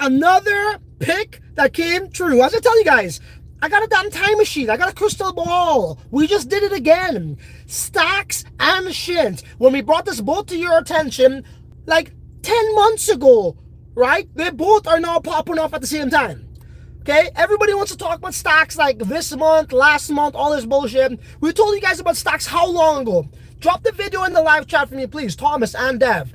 another pick that came true. As I tell you guys, I got a damn time machine. I got a crystal ball. We just did it again. Stacks and shint. When we brought this both to your attention, like 10 months ago, right? They both are now popping off at the same time. Okay? Everybody wants to talk about stacks like this month, last month, all this bullshit. We told you guys about stacks how long ago? Drop the video in the live chat for me, please, Thomas and Dev.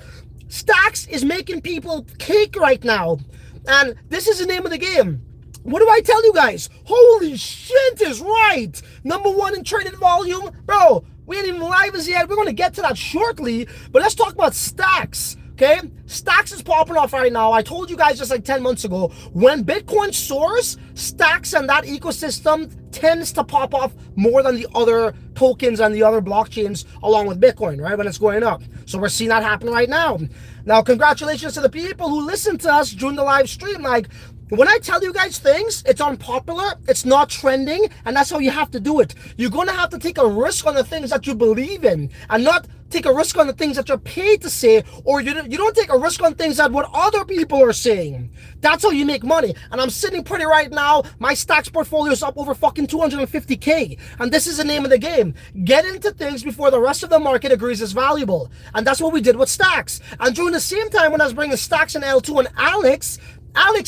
Stacks is making people cake right now. And this is the name of the game. What do I tell you guys? Holy shit is right. #1 in traded volume. Bro, we ain't even live as yet. We're going to get to that shortly. But let's talk about stacks. Okay? Stacks is popping off right now. I told you guys just like 10 months ago. When Bitcoin soars, stacks and that ecosystem tends to pop off more than the other tokens and the other blockchains along with Bitcoin, right? When it's going up. So we're seeing that happen right now. Now, congratulations to the people who listened to us during the live stream. Like, when I tell you guys things, it's unpopular, it's not trending, and that's how you have to do it. You're going to have to take a risk on the things that you believe in and not take a risk on the things that you're paid to say, or you don't take a risk on things that what other people are saying. That's how you make money. And I'm sitting pretty right now. My stacks portfolio is up over fucking 250K. And this is the name of the game. Get into things before the rest of the market agrees it's valuable. And that's what we did with stacks. And during the same time when I was bringing stacks and L2 and Alex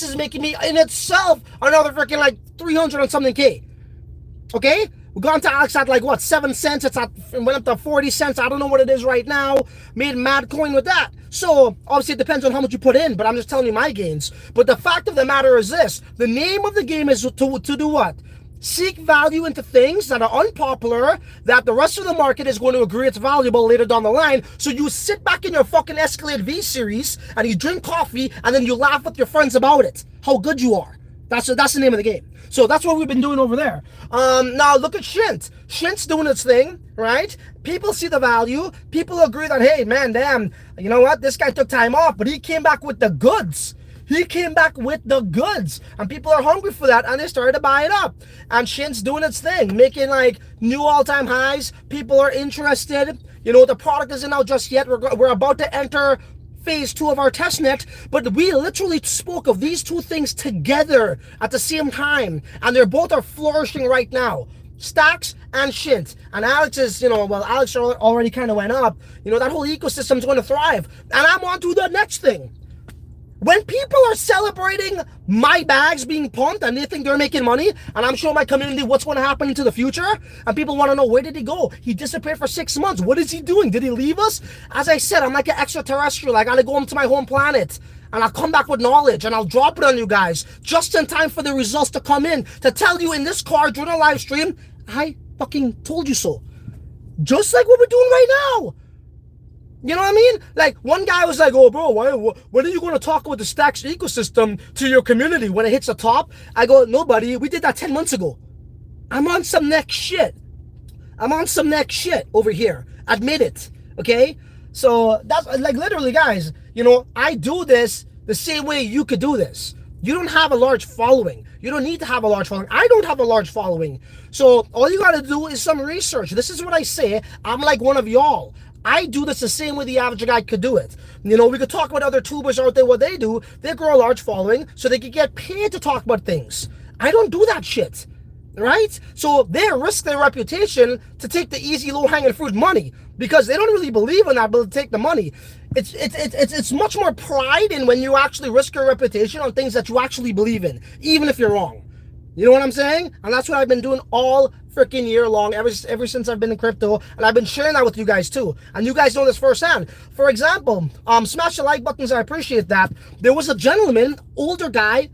is making me in itself another freaking like 300 and something K. Okay? We've gone to Alex at like what, 7 cents. It went up to 40 cents. I don't know what it is right now. Made mad coin with that. So obviously it depends on how much you put in, but I'm just telling you my gains. But the fact of the matter is this: the name of the game is to do what? Seek value into things that are unpopular, that the rest of the market is going to agree it's valuable later down the line. So you sit back in your fucking Escalade V series and you drink coffee and then you laugh with your friends about it. How good you are. That's the name of the game. So that's what we've been doing over there. Now look at Shint. Shint's doing its thing, right? People see the value. People agree that, hey, man, damn, you know what? This guy took time off, but he came back with the goods. He came back with the goods, and people are hungry for that, and they started to buy it up. And Shint's doing its thing, making like new all-time highs. People are interested. You know, the product isn't out just yet. We're about to enter phase 2 of our testnet, but we literally spoke of these two things together at the same time, and they're both are flourishing right now. Stacks and Shint. And Alex is, you know, well, Alex already kind of went up. You know, that whole ecosystem is going to thrive. And I'm on to the next thing. When people are celebrating my bags being pumped and they think they're making money, and I'm showing my community what's going to happen into the future, and people want to know, where did he go? He disappeared for 6 months. What is he doing? Did he leave us? As I said, I'm like an extraterrestrial. I got to go home to my home planet, and I'll come back with knowledge, and I'll drop it on you guys just in time for the results to come in, to tell you in this car during a live stream, I fucking told you so. Just like what we're doing right now. You know what I mean? Like, one guy was like, oh, bro, when are you going to talk about the stacks ecosystem to your community when it hits the top? I go, no, buddy, we did that 10 months ago. I'm on some next shit. I'm on some next shit over here. Admit it, okay? So, that's, like, literally, guys, you know, I do this the same way you could do this. You don't have a large following. You don't need to have a large following. I don't have a large following. So, all you got to do is some research. This is what I say. I'm like one of y'all. I do this the same way the average guy could do it. You know, we could talk about other tubers out there, what they do. They grow a large following so they can get paid to talk about things. I don't do that shit, right? So they risk their reputation to take the easy, low-hanging fruit money because they don't really believe in that, but to take the money. It's much more pride in when you actually risk your reputation on things that you actually believe in, even if you're wrong. You know what I'm saying? And that's what I've been doing all freaking year long, ever since I've been in crypto, and I've been sharing that with you guys too. And you guys know this firsthand. For example, smash the like buttons, I appreciate that. There was a gentleman, older guy,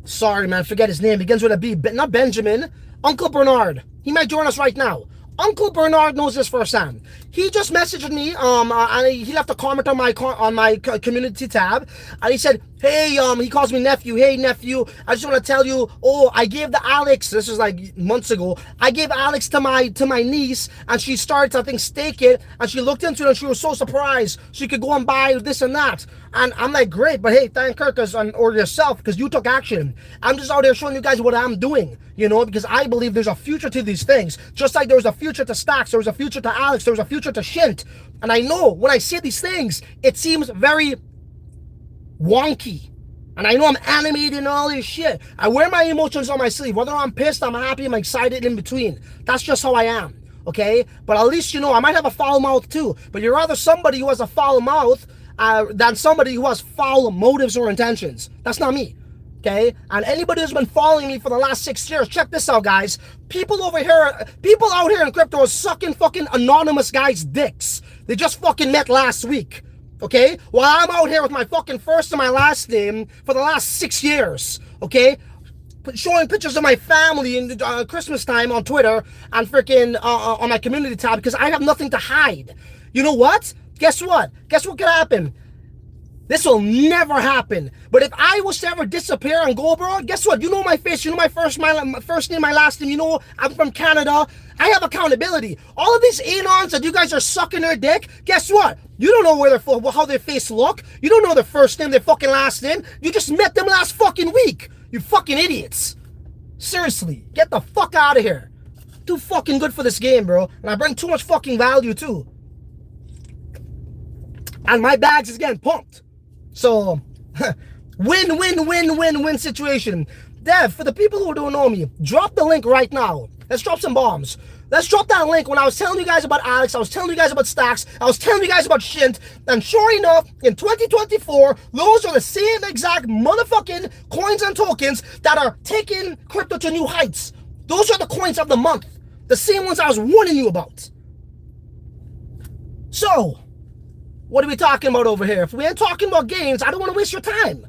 sorry man, forget his name, begins with a B, not Benjamin, Uncle Bernard. He might join us right now. Uncle Bernard knows this firsthand. He just messaged me, and he left a comment on my community tab, and he said, hey, he calls me nephew. Hey, nephew, I just want to tell you, oh, I gave the Alex, this was like months ago, I gave Alex to my niece, and she started to, I think, stake it, and she looked into it, and she was so surprised she could go and buy this and that. And I'm like, great, but hey, thank her, or yourself, because you took action. I'm just out there showing you guys what I'm doing, you know, because I believe there's a future to these things. Just like there was a future to Stacks, there was a future to Alex, there was a future to Shint. And I know when I say these things, it seems very wonky. And I know I'm animated and all this shit. I wear my emotions on my sleeve. Whether I'm pissed, I'm happy, I'm excited, in between. That's just how I am, okay? But at least you know, I might have a foul mouth too. But you're rather somebody who has a foul mouth than somebody who has foul motives or intentions. That's not me, okay? And anybody who's been following me for the last 6 years, check this out, guys. People out here in crypto are sucking fucking anonymous guys' dicks. They just fucking met last week. Okay? While I'm out here with my fucking first and my last name for the last 6 years. Okay? Showing pictures of my family in Christmas time on Twitter and freaking on my community tab because I have nothing to hide. You know what? Guess what? Guess what could happen? This will never happen. But if I was to ever disappear and go abroad, guess what? You know my face, you know my first name, my last name, you know I'm from Canada. I have accountability. All of these anons that you guys are sucking their dick, guess what? You don't know how their face look. You don't know their first name, their fucking last name. You just met them last fucking week. You fucking idiots. Seriously, get the fuck out of here. Too fucking good for this game, bro. And I bring too much fucking value too. And my bags is getting pumped. So, win situation. Dev, for the people who don't know me, drop the link right now. Let's drop some bombs. Let's drop that link. When I was telling you guys about Alex, I was telling you guys about Stacks, I was telling you guys about Shint, and sure enough, in 2024, those are the same exact motherfucking coins and tokens that are taking crypto to new heights. Those are the coins of the month. The same ones I was warning you about. So, what are we talking about over here? If we ain't talking about games, I don't want to waste your time.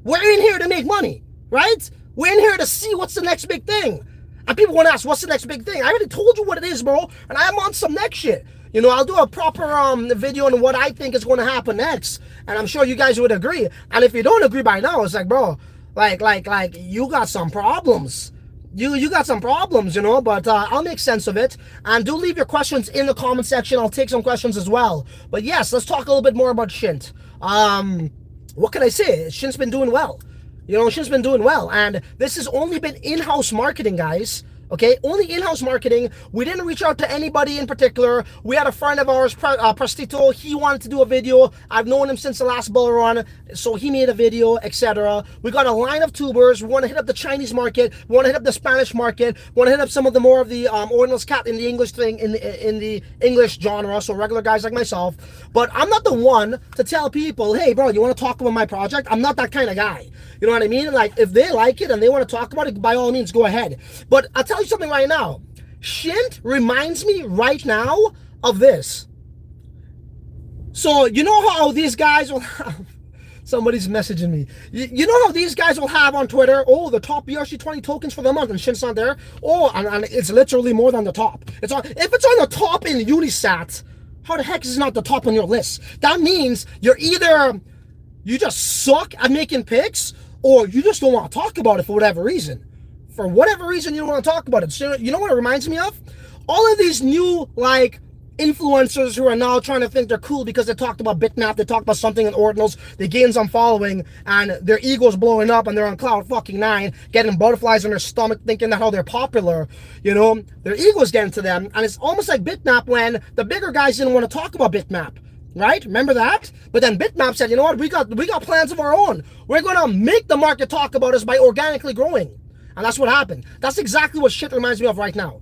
We're in here to make money, right? We're in here to see what's the next big thing. And people want to ask, what's the next big thing? I already told you what it is, bro. And I'm on some next shit. You know, I'll do a proper video on what I think is going to happen next. And I'm sure you guys would agree. And if you don't agree by now, it's like, bro, like you got some problems. You got some problems, you know, but I'll make sense of it. And do leave your questions in the comment section. I'll take some questions as well. But yes, let's talk a little bit more about Shint. What can I say? Shint's been doing well. You know, Shint's been doing well. And this has only been in-house marketing, guys. Okay, only in-house marketing. We didn't reach out to anybody in particular. We had a friend of ours, Prestito. He wanted to do a video. I've known him since the last bull run, so he made a video, etc. We got a line of tubers. We want to hit up the Chinese market. We want to hit up the Spanish market. We want to hit up some of the more of the Ordinals cat in the English thing, in the English genre, so regular guys like myself. But I'm not the one to tell people, hey, bro, you want to talk about my project? I'm not that kind of guy. You know what I mean? Like, if they like it and they want to talk about it, by all means, go ahead. But I'll tell you something right now. Shint reminds me right now of this. So, you know how these guys will have... Somebody's messaging me. You know how these guys will have on Twitter, oh, the top brc20 tokens for the month, and Shint's not there? Oh, and it's literally more than the top. If it's on the top in UNISAT, how the heck is it not the top on your list? That means you're either... you just suck at making picks, or you just don't want to talk about it for whatever reason. For whatever reason, you don't want to talk about it. So, you know what it reminds me of? All of these new, like, influencers who are now trying to think they're cool because they talked about Bitmap, they talked about something in Ordinals, they gained some following, and their ego's blowing up, and they're on cloud fucking 9, getting butterflies in their stomach, thinking that how they're popular, you know? Their ego's getting to them, and it's almost like Bitmap when the bigger guys didn't want to talk about Bitmap. Right? Remember that? But then Bitmap said, you know what? We got plans of our own. We're going to make the market talk about us by organically growing. And that's what happened. That's exactly what shit reminds me of right now.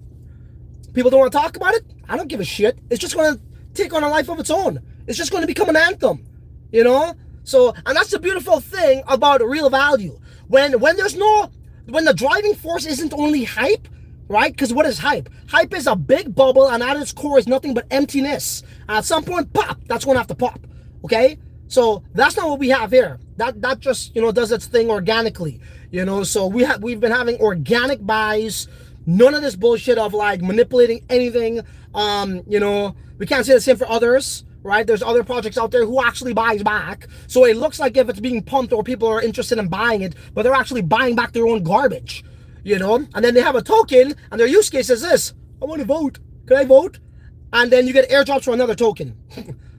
People don't want to talk about it? I don't give a shit. It's just going to take on a life of its own. It's just going to become an anthem. You know? So, and that's the beautiful thing about real value. When the driving force isn't only hype, right? Because what is hype? Hype is a big bubble, and at its core is nothing but emptiness. And at some point, pop, that's going to have to pop. Okay? So that's not what we have here. That just, you know, does its thing organically. You know, so we've been having organic buys, none of this bullshit of like manipulating anything. You know, we can't say the same for others, right? There's other projects out there who actually buys back. So it looks like if it's being pumped or people are interested in buying it, but they're actually buying back their own garbage. You know, and then they have a token, and their use case is this: I want to vote. Can I vote? And then you get airdrops for another token.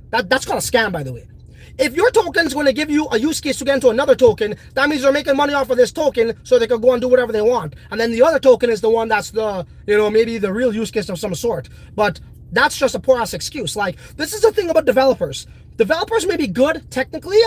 That's called a scam, by the way. If your token is going to give you a use case to get into another token, that means they're making money off of this token so they can go and do whatever they want. And then the other token is the one that's the, you know, maybe the real use case of some sort. But that's just a poor ass excuse. Like, this is the thing about developers. Developers may be good technically,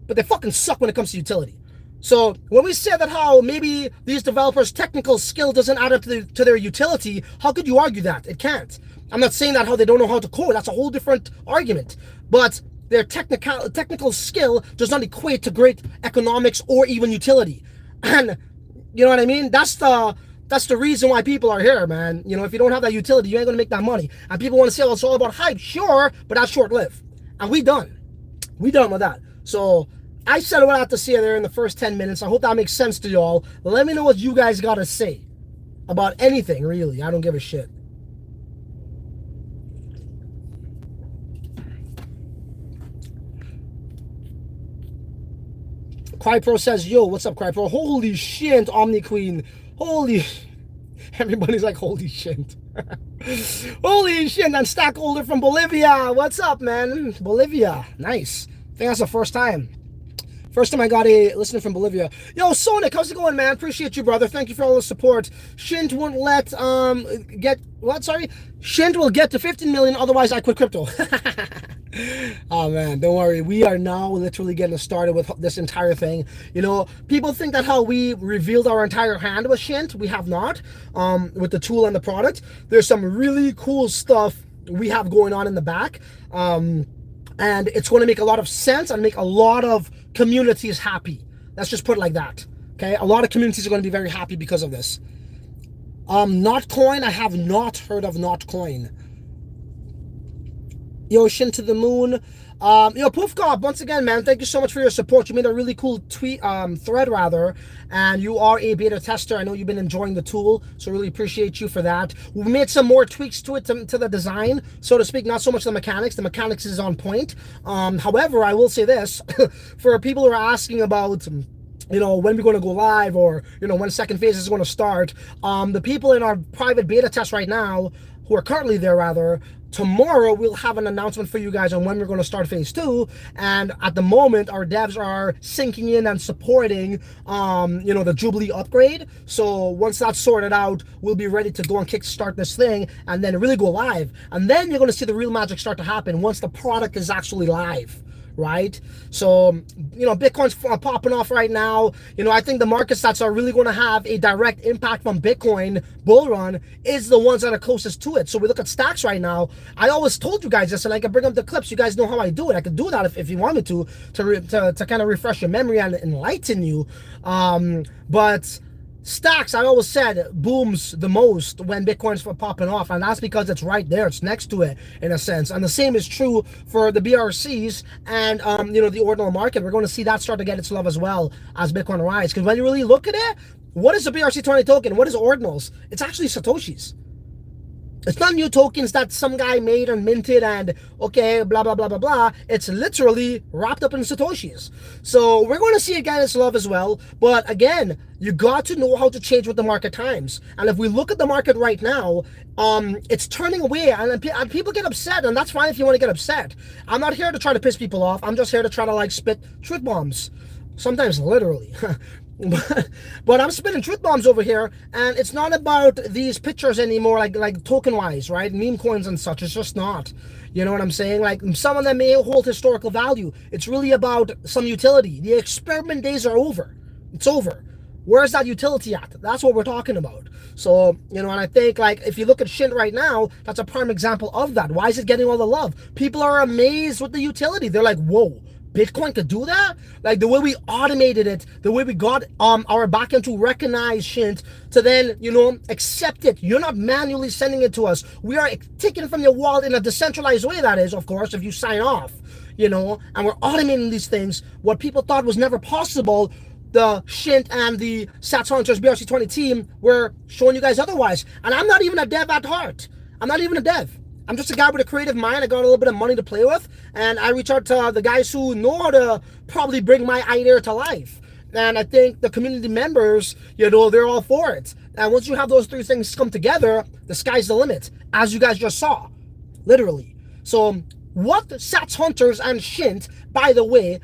but they fucking suck when it comes to utility. So when we say that how maybe these developers' technical skill doesn't add up to their utility, how could you argue that? It can't. I'm not saying that how they don't know how to code. That's a whole different argument. But their technical skill does not equate to great economics or even utility. And you know what I mean? That's the reason why people are here, man. You know, if you don't have that utility, you ain't gonna make that money. And people want to say, oh, it's all about hype. Sure, but that's short-lived. And we done with that. So I said what I have to say there in the first 10 minutes. I hope that makes sense to y'all. Let me know what you guys got to say about anything, really. I don't give a shit. CryPro says, yo, what's up, CryPro? Holy shit, Omni Queen. Holy... Everybody's like, holy shit. Holy shit. And Stack Holder from Bolivia. What's up, man? Bolivia. Nice. I think that's the first time. First time I got a listener from Bolivia. Yo, Sonic, how's it going, man? Appreciate you, brother. Thank you for all the support. Shint won't let, Shint will get to 15 million, otherwise I quit crypto. Oh, man, don't worry. We are now literally getting started with this entire thing. You know, people think that how we revealed our entire hand with Shint. We have not, with the tool and the product. There's some really cool stuff we have going on in the back. And it's going to make a lot of sense and make a lot of communities happy. Let's just put it like that. Okay, a lot of communities are going to be very happy because of this. Notcoin, I have not heard of Notcoin. Yo, Shin to the moon. Yo, Poofcop, once again, man, thank you so much for your support. You made a really cool thread, rather, and you are a beta tester. I know you've been enjoying the tool, so really appreciate you for that. We made some more tweaks to it, to the design, so to speak, not so much the mechanics. The mechanics is on point. However, I will say this, for people who are asking about, you know, when we're going to go live, or, you know, when second phase is going to start, the people in our private beta test right now, who are currently there, rather, tomorrow we'll have an announcement for you guys on when we're going to start phase 2. And at the moment, our devs are sinking in and supporting you know, the Jubilee upgrade. So once that's sorted out, we'll be ready to go and kickstart this thing and then really go live. And then you're going to see the real magic start to happen once the product is actually live. Right? So, you know, Bitcoin's popping off right now. You know, I think the market stats are really going to have a direct impact from Bitcoin bull run is the ones that are closest to it. So we look at stocks right now. I always told you guys this, and I can bring up the clips. You guys know how I do it. I could do that if you want me to kind of refresh your memory and enlighten you. But stocks, I always said, booms the most when Bitcoin's popping off, and that's because it's right there, it's next to it in a sense. And the same is true for the BRCs and you know, the ordinal market. We're going to see that start to get its love as well as Bitcoin rise. Because when you really look at it, what is a BRC20 token? What is ordinals? It's actually Satoshis. It's not new tokens that some guy made and minted and, okay, blah, blah, blah, blah, blah. It's literally wrapped up in Satoshis. So we're going to see it get its love as well. But again, you got to know how to change with the market times. And if we look at the market right now, it's turning away, and people get upset, and that's fine if you want to get upset. I'm not here to try to piss people off. I'm just here to try to, like, spit truth bombs. Sometimes literally. But I'm spitting truth bombs over here, and it's not about these pictures anymore, like token wise, right? Meme coins and such. It's just not. You know what I'm saying? Like, some of them may hold historical value. It's really about some utility. The experiment days are over. It's over. Where's that utility at? That's what we're talking about. So, you know, and I think, like, if you look at Shint right now, that's a prime example of that. Why is it getting all the love? People are amazed with the utility. They're like, whoa, Bitcoin could do that? Like, the way we automated it, the way we got our backend to recognize Shint, to then, you know, accept it. You're not manually sending it to us. We are taking it from your wallet in a decentralized way, that is, of course, if you sign off, you know, and we're automating these things. What people thought was never possible, the Shint and the Sats Hunters BRC20 team were showing you guys otherwise. And I'm not even a dev at heart. I'm not even a dev. I'm just a guy with a creative mind. I got a little bit of money to play with, and I reach out to the guys who know how to probably bring my idea to life. And I think the community members, you know, they're all for it. And once you have those three things come together, the sky's the limit, as you guys just saw, literally. So what Sats Hunters and Shint, by the way,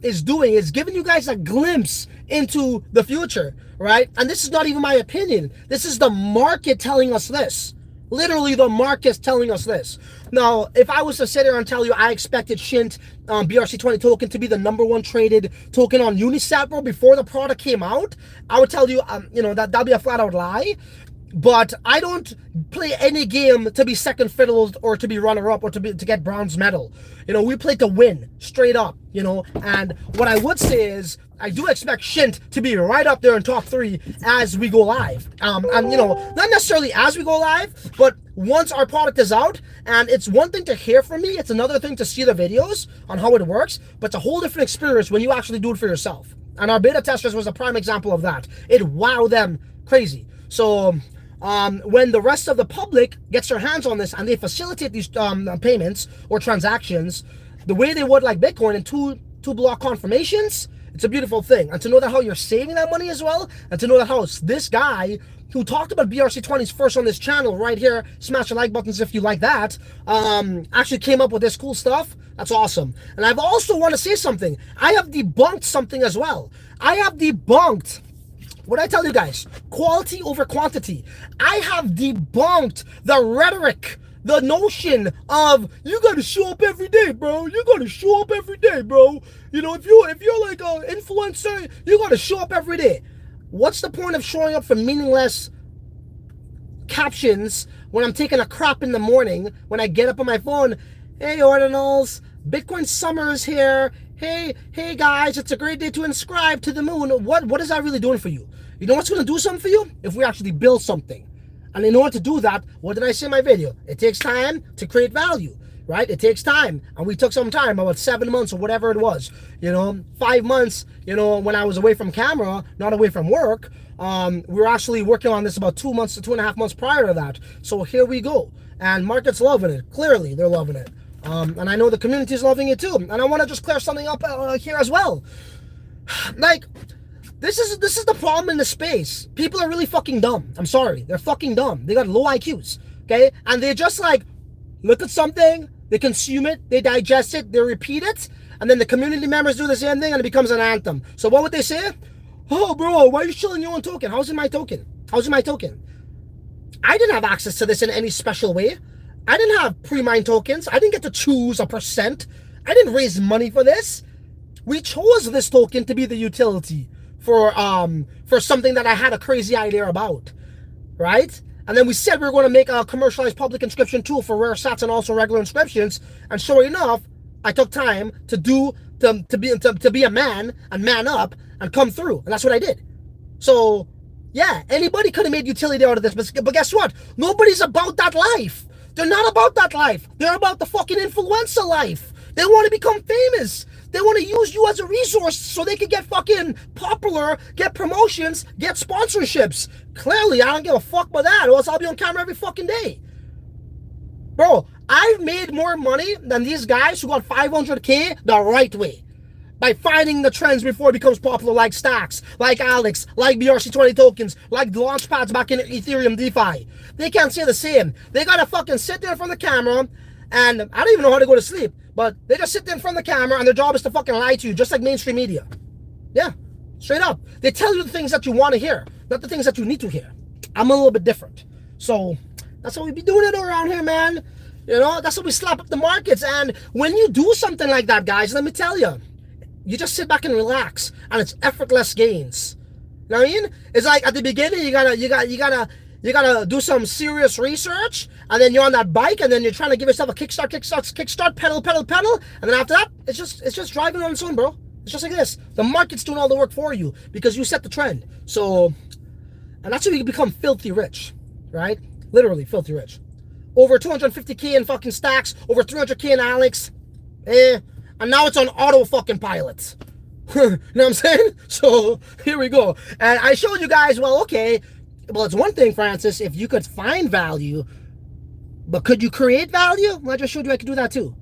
is doing is giving you guys a glimpse into the future, right? And this is not even my opinion. This is the market telling us this. Literally, the market's telling us this. Now, if I was to sit here and tell you I expected shint BRC20 token to be the #1 traded token on UNISAT, bro, before the product came out, I would tell you, that'd be a flat out lie. But I don't play any game to be second fiddle or to be runner up or to get bronze medal. We play to win straight up. And what I would say is I do expect shint to be right up there in top 3 as we go live. And not necessarily as we go live, but once our product is out. And it's one thing to hear from me, it's another thing to see the videos on how it works, but it's a whole different experience when you actually do it for yourself. And our beta testers was a prime example of that. It wowed them crazy. So when the rest of the public gets their hands on this and they facilitate these payments or transactions the way they would like Bitcoin in two block confirmations, it's a beautiful thing. And to know that how you're saving that money as well, and to know that how this guy who talked about BRC20s first on this channel right here, smash the like buttons if you like that, actually came up with this cool stuff. That's awesome. And I've also want to say something. I have debunked something as well. I have debunked what I tell you guys, quality over quantity. I have debunked the rhetoric, the notion of you gotta show up every day, bro. You gotta show up every day, bro. If you're like an influencer, you gotta show up every day. What's the point of showing up for meaningless captions when I'm taking a crap in the morning, when I get up on my phone? Hey, Ordinals, Bitcoin summer is here. Hey guys, it's a great day to inscribe to the moon. What is that really doing for you? You know what's going to do something for you? If we actually build something. And in order to do that, what did I say in my video? It takes time to create value, right? It takes time. And we took some time, about 7 months or whatever it was. 5 months, when I was away from camera, not away from work. We were actually working on this about 2 months to 2.5 months prior to that. So here we go. And market's loving it. Clearly, they're loving it. And I know the community is loving it too. And I want to just clear something up here as well. Like, this is the problem in the space. People are really fucking dumb. I'm sorry. They're fucking dumb. They got low IQs. Okay? And they just like look at something, they consume it, they digest it, they repeat it, and then the community members do the same thing and it becomes an anthem. So what would they say? Oh, bro, why are you shilling your own token? How's it my token? How's it my token? I didn't have access to this in any special way. I didn't have pre-mined tokens. I didn't get to choose a percent. I didn't raise money for this. We chose this token to be the utility for something that I had a crazy idea about, right? And then we said we were going to make a commercialized public inscription tool for rare sats and also regular inscriptions. And sure enough, I took time to be a man and man up and come through, and that's what I did. So yeah, anybody could have made utility out of this, but guess what? Nobody's about that life. They're not about that life. They're about the fucking influencer life. They want to become famous. They want to use you as a resource so they can get fucking popular, get promotions, get sponsorships. Clearly, I don't give a fuck about that, or else I'll be on camera every fucking day. Bro, I've made more money than these guys who got 500K the right way. By finding the trends before it becomes popular, like stacks, like Alex, like BRC20 tokens, like the launch pads back in Ethereum DeFi. They can't say the same. They gotta fucking sit there in front of the camera, and I don't even know how to go to sleep, but they just sit there in front of the camera and their job is to fucking lie to you, just like mainstream media. Yeah, straight up. They tell you the things that you want to hear, not the things that you need to hear. I'm a little bit different. So that's how we be doing it around here, man. That's how we slap up the markets. And when you do something like that, guys, let me tell you, you just sit back and relax, and it's effortless gains. You know what I mean? It's like at the beginning, you gotta do some serious research, and then you're on that bike, and then you're trying to give yourself a kickstart, pedal, and then after that, it's just driving on its own, bro. It's just like this. The market's doing all the work for you because you set the trend. So, and that's how you become filthy rich, right? Literally filthy rich. Over 250K in fucking stacks, over 300K in Alex, and now it's on auto fucking pilot. You know what I'm saying? So here we go. And I showed you guys, well, okay, well, it's one thing, Francis, if you could find value, but could you create value? Well, I just showed you I could do that too.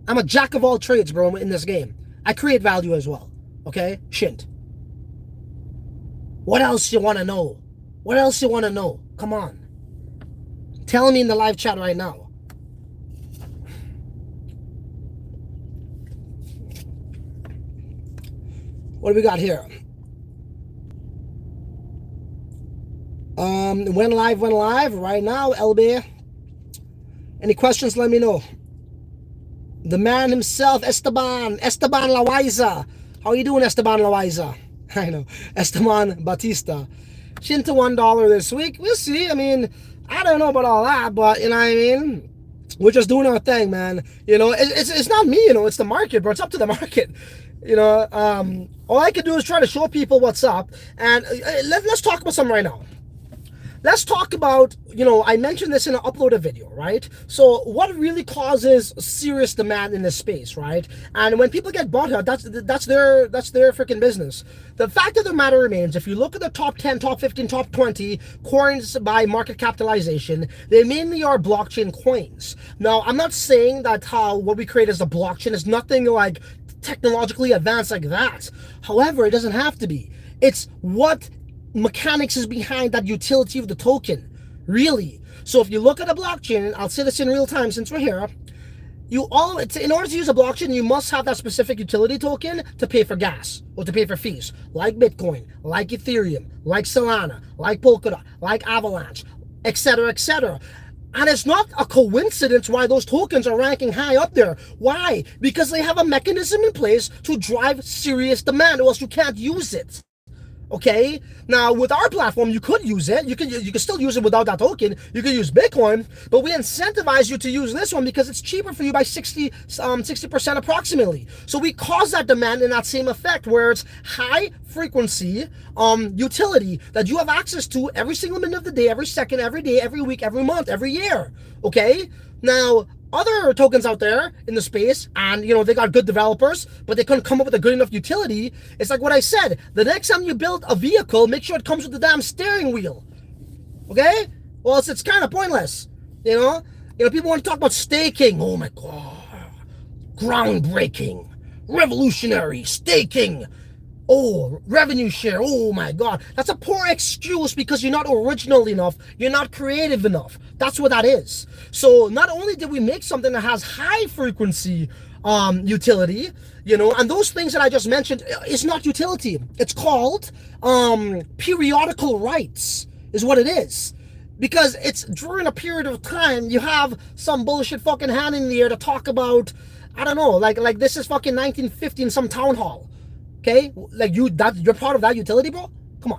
I'm a jack of all trades, bro, in this game. I create value as well. Okay? Shint. What else you want to know? What else you want to know? Come on. Tell me in the live chat right now. What do we got here? Went live right now, LB. Any questions, let me know. The man himself, Esteban Loaiza. How you doing, Esteban Loaiza? I know, Esteban Batista. Shint to $1 this week. We'll see. I mean, I don't know about all that, but you know what I mean? We're just doing our thing, man. You know, it's not me, you know, it's the market, bro. It's up to the market. You know, all I can do is try to show people what's up. And let's talk about something right now. Let's talk about, you know, I mentioned this in an uploaded video, right? So what really causes serious demand in this space, right? And when people get bought out, that's their freaking business. The fact of the matter remains, if you look at the top 10, top 15, top 20 coins by market capitalization, they mainly are blockchain coins. Now, I'm not saying that what we create as a blockchain is nothing like technologically advanced like that. However, it doesn't have to be. It's what mechanics is behind that utility of the token, really. So if you look at a blockchain, I'll say this in real time since we're here, in order to use a blockchain, you must have that specific utility token to pay for gas or to pay for fees, like Bitcoin, like Ethereum, like Solana, like Polkadot, like Avalanche, etc., etc. And it's not a coincidence why those tokens are ranking high up there. Why? Because they have a mechanism in place to drive serious demand, or else you can't use it. Okay, now with our platform, you could use it. You can still use it without that token. You could use Bitcoin, but we incentivize you to use this one because it's cheaper for you by 60% approximately. So we cause that demand in that same effect, where it's high frequency utility that you have access to every single minute of the day, every second, every day, every week, every month, every year. Okay, now other tokens out there in the space, and you know, they got good developers, but they couldn't come up with a good enough utility. It's like what I said, the next time you build a vehicle, make sure it comes with the damn steering wheel. Okay, well, it's kind of pointless. You know, people want to talk about staking. Oh my god, groundbreaking, revolutionary staking. Oh, revenue share. Oh my god, that's a poor excuse because you're not original enough, you're not creative enough. That's what that is. So not only did we make something that has high frequency utility, you know, and those things that I just mentioned is not utility. It's called periodical rights is what it is. Because it's during a period of time, you have some bullshit fucking hand in the air to talk about, I don't know, like this is fucking 1950 in some town hall. Okay, like you're part of that utility, bro. Come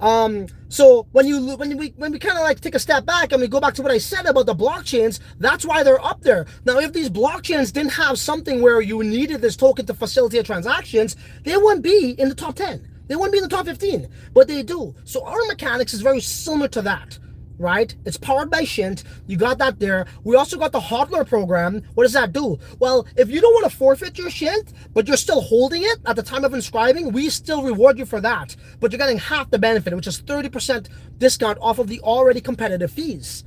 on. So when we kind of like take a step back and we go back to what I said about the blockchains, that's why they're up there. Now, if these blockchains didn't have something where you needed this token to facilitate transactions, they wouldn't be in the top 10. They wouldn't be in the top 15, but they do. So our mechanics is very similar to that. Right? It's powered by Shint. You got that there. We also got the hodler program. What does that do? Well, if you don't want to forfeit your Shint, but you're still holding it at the time of inscribing, we still reward you for that. But you're getting half the benefit, which is 30% discount off of the already competitive fees.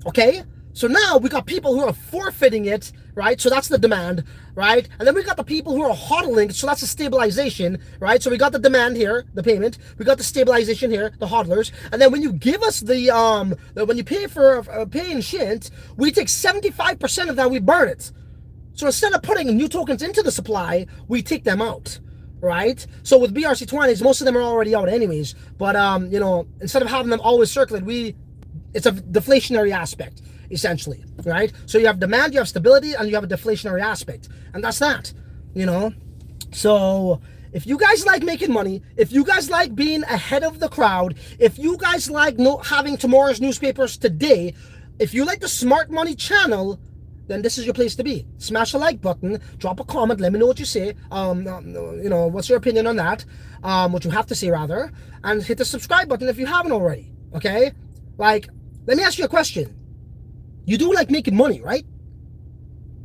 Okay? So now we got people who are forfeiting it, right? So that's the demand, right? And then we got the people who are hodling, so that's the stabilization, right? So we got the demand here, the payment. We got the stabilization here, the hodlers. And then when you give us when you pay for paying Shint, we take 75% of that, we burn it. So instead of putting new tokens into the supply, we take them out. Right? So with BRC20s, most of them are already out anyways. But you know, instead of having them always circulate, it's a deflationary aspect, essentially, right? So you have demand, you have stability, and you have a deflationary aspect. And that's that, you know? So if you guys like making money, if you guys like being ahead of the crowd, if you guys like having tomorrow's newspapers today, if you like the Smart Money channel, then this is your place to be. Smash the like button, drop a comment, let me know what you say. You know, what's your opinion on that? What you have to say, rather. And hit the subscribe button if you haven't already, okay? Like, let me ask you a question. You do like making money, right?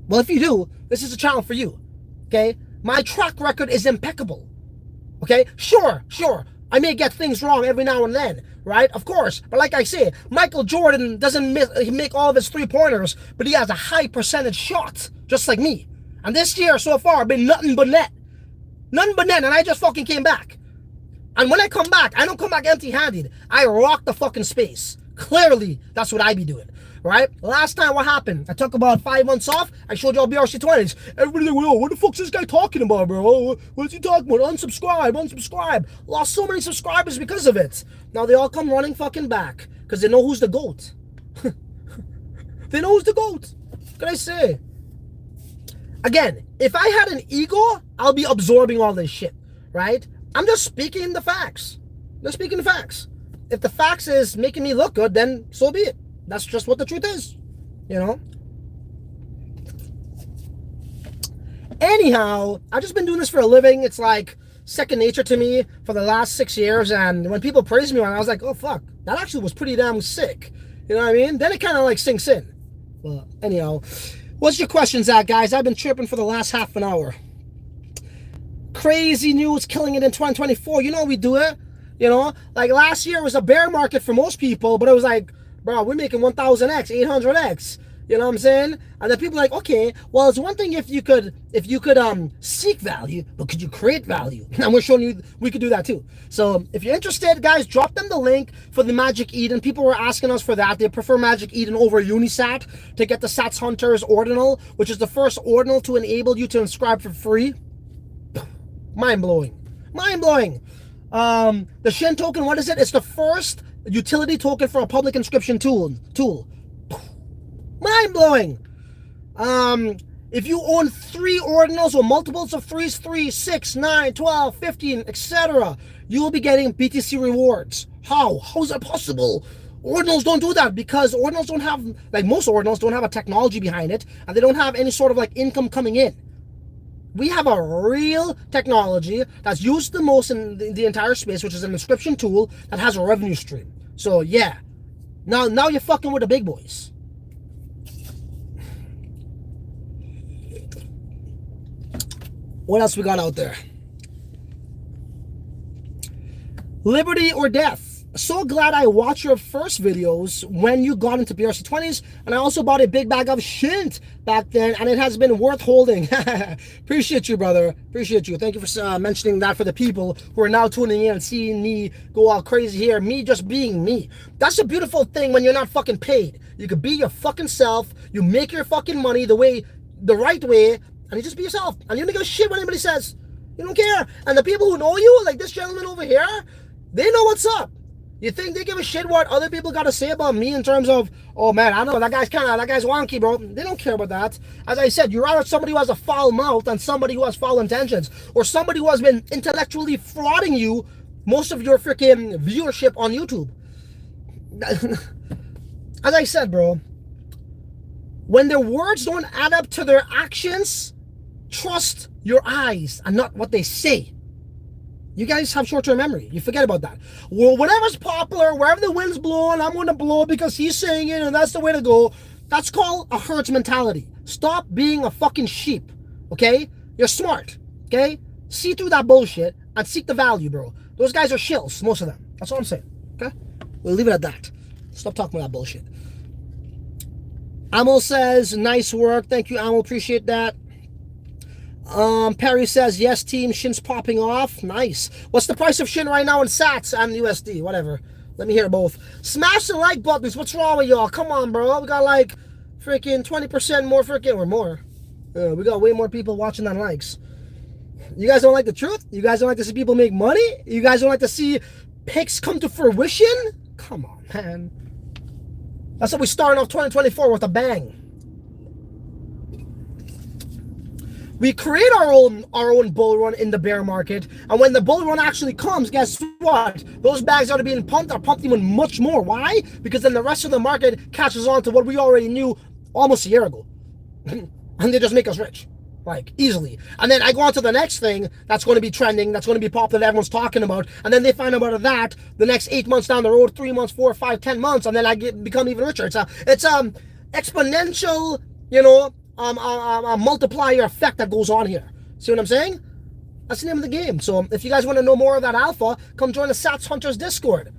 Well, if you do, this is a channel for you, okay? My track record is impeccable, okay? Sure, I may get things wrong every now and then, right? Of course, but like I say, Michael Jordan doesn't make all of his three-pointers, but he has a high percentage shot, just like me. And this year so far, been nothing but net. Nothing but net, and I just fucking came back. And when I come back, I don't come back empty-handed. I rock the fucking space. Clearly, that's what I be doing. right? Last time, what happened? I took about 5 months off. I showed y'all BRC20s. Everybody's like, what the fuck's this guy talking about, bro? What's he talking about? Unsubscribe. Lost so many subscribers because of it. Now they all come running fucking back because they know who's the GOAT. They know who's the GOAT. What can I say? Again, if I had an ego, I'll be absorbing all this shit, right? I'm just speaking the facts. Just speaking the facts. If the facts is making me look good, then so be it. That's just what the truth is, you know? Anyhow, I've just been doing this for a living. It's like second nature to me for the last 6 years. And when people praise me on it, I was like, oh, fuck, that actually was pretty damn sick. You know what I mean? Then it kind of like sinks in. Well, anyhow, what's your questions at, guys? I've been tripping for the last half an hour. Crazy news, killing it in 2024. You know we do it. You know, like last year was a bear market for most people, but it was like, bro, we're making 1,000x, 800x. You know what I'm saying? And then people are like, okay, well, it's one thing if you could seek value, but could you create value? And we're showing you we could do that too. So if you're interested, guys, drop them the link for the Magic Eden. People were asking us for that. They prefer Magic Eden over UNISAT to get the Sats Hunters Ordinal, which is the first Ordinal to enable you to inscribe for free. Mind-blowing. Mind-blowing. The SHNT token, what is it? It's the first utility token for a public inscription tool. Mind-blowing. If you own 3 ordinals or multiples of 3s, 3, 6, 9, 12, 15, etc., you will be getting BTC rewards. How? How is that possible? Ordinals don't do that because ordinals don't have, like most ordinals don't have a technology behind it, and they don't have any sort of like income coming in. We have a real technology that's used the most in the entire space, which is an inscription tool that has a revenue stream. So yeah, now you're fucking with the big boys. What else we got out there? Liberty or death. So glad I watched your first videos when you got into BRC20s, and I also bought a big bag of shint back then, and it has been worth holding. Appreciate you, brother. Appreciate you. Thank you for mentioning that for the people who are now tuning in and seeing me go all crazy here. Me just being me. That's a beautiful thing when you're not fucking paid. You can be your fucking self. You make your fucking money the right way, and you just be yourself. And you don't give a shit what anybody says. You don't care. And the people who know you, like this gentleman over here, they know what's up. You think they give a shit what other people got to say about me in terms of, oh man, I don't know, that guy's wonky, bro. They don't care about that. As I said, you're rather somebody who has a foul mouth than somebody who has foul intentions, or somebody who has been intellectually frauding you most of your freaking viewership on YouTube. As I said, bro, when their words don't add up to their actions, trust your eyes and not what they say. You guys have short-term memory. You forget about that. Well, whatever's popular, wherever the wind's blowing, I'm going to blow because he's saying it and that's the way to go. That's called a herd mentality. Stop being a fucking sheep, okay? You're smart, okay? See through that bullshit and seek the value, bro. Those guys are shills, most of them. That's all I'm saying, okay? We'll leave it at that. Stop talking about that bullshit. Amel says, nice work. Thank you, Amel. Appreciate that. Perry says, yes, team, shint's popping off. Nice. What's the price of shint right now in sats and USD? Whatever. Let me hear both. Smash the like buttons. What's wrong with y'all? Come on, bro. We got like freaking 20% more freaking, or more. We got way more people watching than likes. You guys don't like the truth? You guys don't like to see people make money? You guys don't like to see picks come to fruition? Come on, man. That's what we starting off 2024 with a bang. We create our own bull run in the bear market, and when the bull run actually comes, guess what? Those bags that are being pumped are pumped even much more. Why? Because then the rest of the market catches on to what we already knew almost a year ago. And they just make us rich, like, easily. And then I go on to the next thing that's going to be trending, that's going to be popular, that everyone's talking about, and then they find out about that the next 8 months down the road, 3 months, 4, 5, 10 months, and then I become even richer. It's exponential, you know, a multiplier effect that goes on here. See what I'm saying? That's the name of the game. So if you guys want to know more of that alpha, come join the Sats Hunters Discord.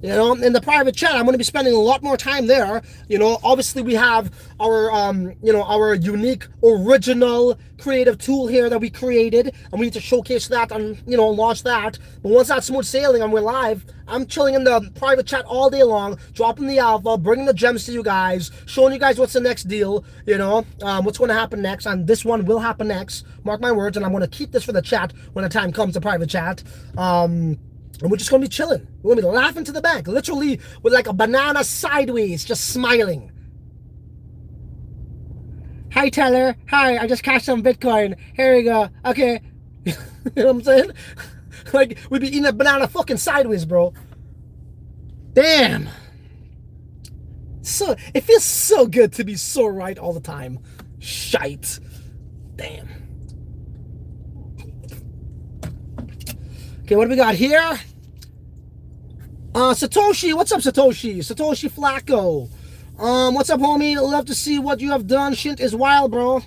You know, in the private chat, I'm going to be spending a lot more time there. You know, obviously we have our, our unique, original, creative tool here that we created, and we need to showcase that and, launch that. But once that's smooth sailing and we're live, I'm chilling in the private chat all day long, dropping the alpha, bringing the gems to you guys, showing you guys what's the next deal, what's going to happen next, and this one will happen next. Mark my words, and I'm going to keep this for the chat when the time comes, the private chat. And we're just going to be chilling. We're going to be laughing to the bank. Literally with like a banana sideways, just smiling. Hi, Teller. Hi, I just cashed some Bitcoin. Here we go. Okay. You know what I'm saying? Like, we'd be eating a banana fucking sideways, bro. Damn. So, it feels so good to be so right all the time. Shite. Damn. Okay, what do we got here? Satoshi, what's up, Satoshi? Satoshi Flacco. What's up, homie? Love to see what you have done. Shint is wild, bro.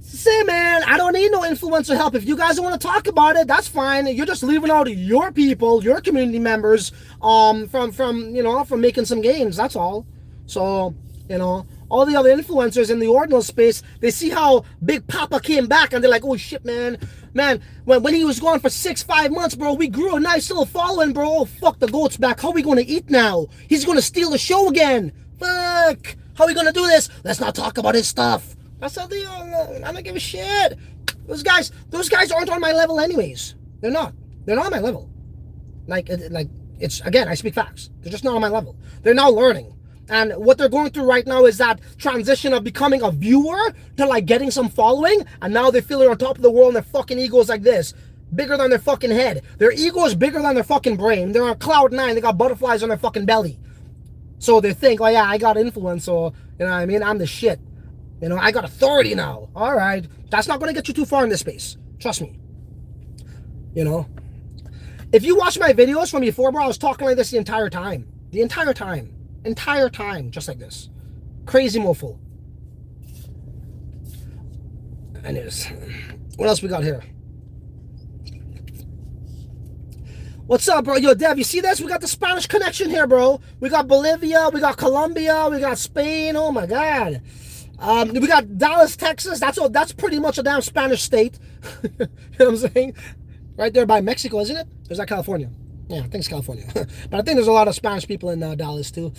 Say, man, I don't need no influencer help. If you guys don't want to talk about it, that's fine. You're just leaving out your people, your community members, from making some gains. That's all. So, all the other influencers in the Ordinal space, they see how Big Papa came back, and they're like, oh shit, man, when he was gone for 6-5 months, bro, we grew a nice little following, bro. Oh, fuck, the goat's back. How are we gonna eat now? He's gonna steal the show again. Fuck, how are we gonna do this? Let's not talk about his stuff. That's how they are. I don't give a shit. Those guys aren't on my level anyways. They're not on my level. Like it's, again, I speak facts. They're just not on my level. They're now learning. And what they're going through right now is that transition of becoming a viewer to like getting some following. And now they feel they're on top of the world and their fucking ego is like this. Bigger than their fucking head. Their ego is bigger than their fucking brain. They're on cloud 9. They got butterflies on their fucking belly. So they think, oh yeah, I got influence. So, you know what I mean? I'm the shit. I got authority now. All right. That's not going to get you too far in this space. Trust me. If you watch my videos from before, bro, I was talking like this the entire time. The entire time. Just like this. Crazy mofo. Anyways, what else we got here? What's up, bro? Yo, Dev, you see this? We got the Spanish connection here, bro. We got Bolivia, we got Colombia, we got Spain. Oh my God. We got Dallas, Texas. That's pretty much a damn Spanish state. You know what I'm saying? Right there by Mexico, isn't it? Or is that California? Yeah, I think it's California. But I think there's a lot of Spanish people in Dallas too.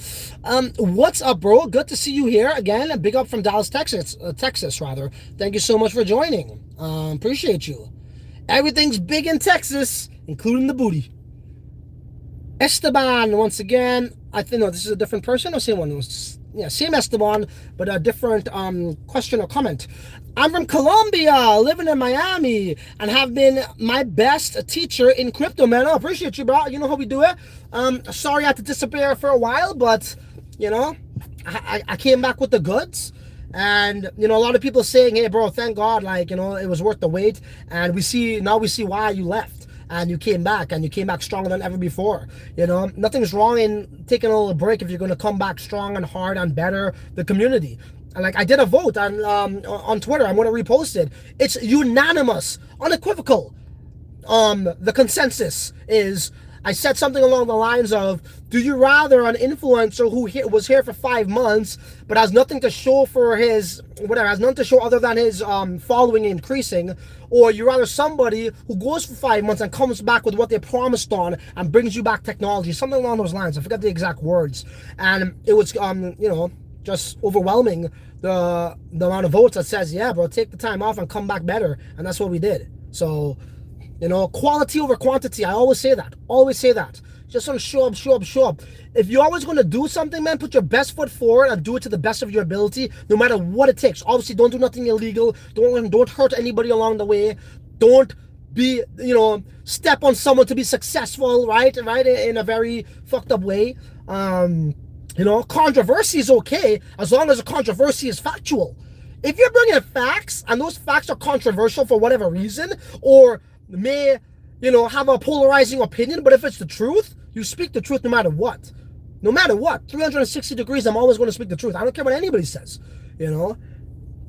What's up, bro? Good to see you here again. A big up from Dallas, Texas. Thank you so much for joining. Appreciate you. Everything's big in Texas, including the booty. Esteban, once again. I think, no, this is a different person or same one? Yeah, same Esteban, but a different question or comment. I'm from Colombia, living in Miami, and have been my best teacher in crypto, man. I appreciate you, bro. You know how we do it. Sorry I had to disappear for a while, but, I came back with the goods. And, a lot of people saying, hey, bro, thank God, it was worth the wait. And we see why you left. And you came back stronger than ever before. Nothing's wrong in taking a little break if you're going to come back strong and hard and better the community. And I did a vote on Twitter. I'm going to repost it. It's unanimous, unequivocal. The consensus is, I said something along the lines of, do you rather an influencer who was here for 5 months but has nothing to show has nothing to show other than his following increasing, or you rather somebody who goes for 5 months and comes back with what they promised on and brings you back technology, something along those lines. I forgot the exact words. And it was, just overwhelming the amount of votes that says, yeah, bro, take the time off and come back better. And that's what we did. So, quality over quantity. I always say that. Just want to show up. If you're always going to do something, man, put your best foot forward and do it to the best of your ability, no matter what it takes. Obviously, don't do nothing illegal. Don't hurt anybody along the way. Don't be, step on someone to be successful, right? In a very fucked up way. Controversy is okay as long as the controversy is factual. If you're bringing facts and those facts are controversial for whatever reason, or may, have a polarizing opinion, but if it's the truth, you speak the truth no matter what. 360 degrees, I'm always going to speak the truth. I don't care what anybody says. You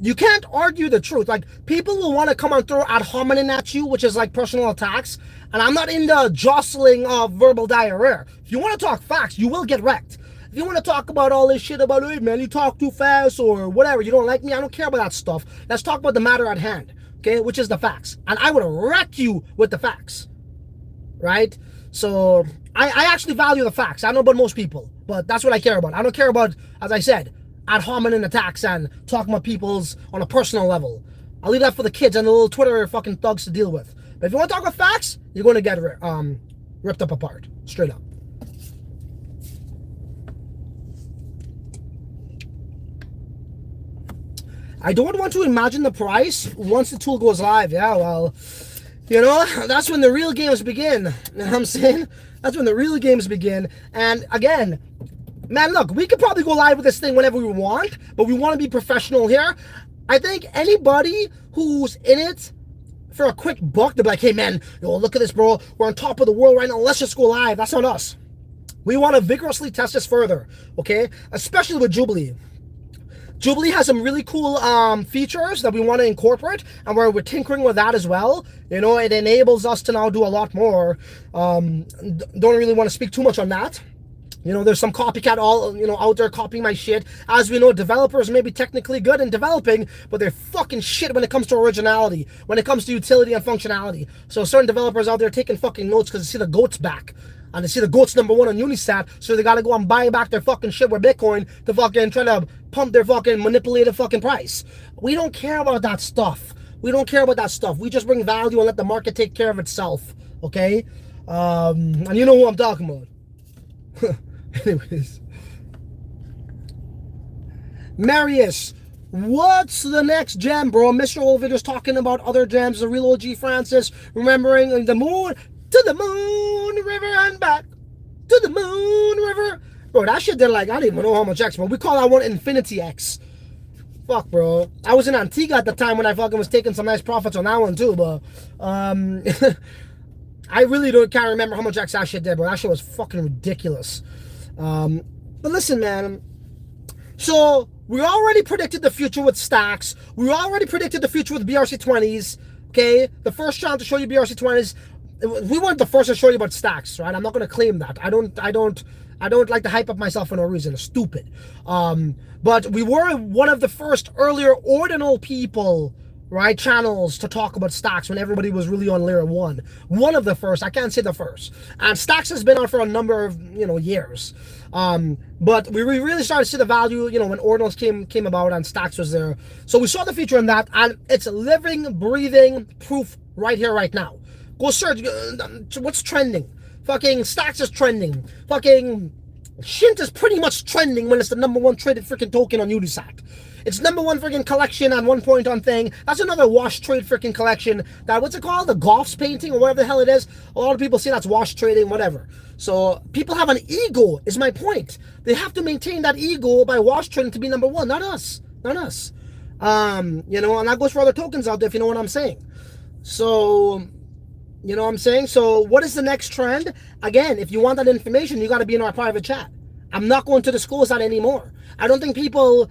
You can't argue the truth. Like, people will want to come and throw ad hominem at you, which is like personal attacks. And I'm not into jostling of verbal diarrhea. If you want to talk facts, you will get wrecked. If you want to talk about all this shit about, hey man, you talk too fast or whatever, you don't like me, I don't care about that stuff. Let's talk about the matter at hand, okay, which is the facts. And I would wreck you with the facts, right? So I actually value the facts. I don't know about most people, but that's what I care about. I don't care about, as I said, ad hominem attacks and talking about people's on a personal level. I'll leave that for the kids and the little Twitter fucking thugs to deal with. But if you want to talk about facts, you're going to get ripped up apart, straight up. I don't want to imagine the price once the tool goes live. Yeah, well, you know, that's when the real games begin. You know what I'm saying? That's when the real games begin. And again, man, look, we could probably go live with this thing whenever we want, but we want to be professional here. I think anybody who's in it for a quick buck, they'll be like, hey man, yo, look at this, bro. We're on top of the world right now. Let's just go live. That's not us. We want to vigorously test this further, okay? Especially with Jubilee. Jubilee has some really cool features that we want to incorporate, and we're tinkering with that as well. You know, it enables us to now do a lot more. Don't really want to speak too much on that. You know, there's some copycat out there copying my shit. As we know, developers may be technically good in developing, but they're fucking shit when it comes to originality, when it comes to utility and functionality. So certain developers out there taking fucking notes because they see the GOAT's back. And they see the GOAT's #1 on UNISAT, so they gotta go and buy back their fucking shit with Bitcoin to fucking try to pump their fucking manipulated fucking price. We don't care about that stuff. We don't care about that stuff. We just bring value and let the market take care of itself, okay? And you know who I'm talking about. Anyways. Marius, what's the next gem, bro? Mr. Olvider's talking about other gems. The real OG Francis, remembering the moon, to the moon, river, and back. To the moon, river. Bro, that shit did like, I don't even know how much X, bro. We call that one Infinity X. Fuck, bro. I was in Antigua at the time when I fucking was taking some nice profits on that one, too, but, I really can't remember how much X that shit did, bro. That shit was fucking ridiculous. But listen, man. So, we already predicted the future with stacks. We already predicted the future with BRC20s. Okay? The first chance to show you BRC20s. We weren't the first to show you about stacks, right? I'm not going to claim that. I don't like to hype up myself for no reason. It's stupid. But we were one of the first earlier Ordinal people, right, channels to talk about stacks when everybody was really on layer 1. One of the first. I can't say the first. And stacks has been on for a number of, years. But we really started to see the value, when Ordinals came about and stacks was there. So we saw the feature in that, and it's living, breathing proof right here, right now. Go search, what's trending? Fucking stacks is trending. Fucking shint is pretty much trending when it's the #1 traded freaking token on UNISAT. It's #1 freaking collection on 1 point on thing. That's another wash trade freaking collection. That, what's it called? The Goff's painting or whatever the hell it is. A lot of people say that's wash trading, whatever. So people have an ego, is my point. They have to maintain that ego by wash trading to be #1, not us. Not us. And that goes for other tokens out there, if you know what I'm saying. So, you know what I'm saying? So what is the next trend? Again, if you want that information, you got to be in our private chat. I'm not going to disclose that anymore. I don't think people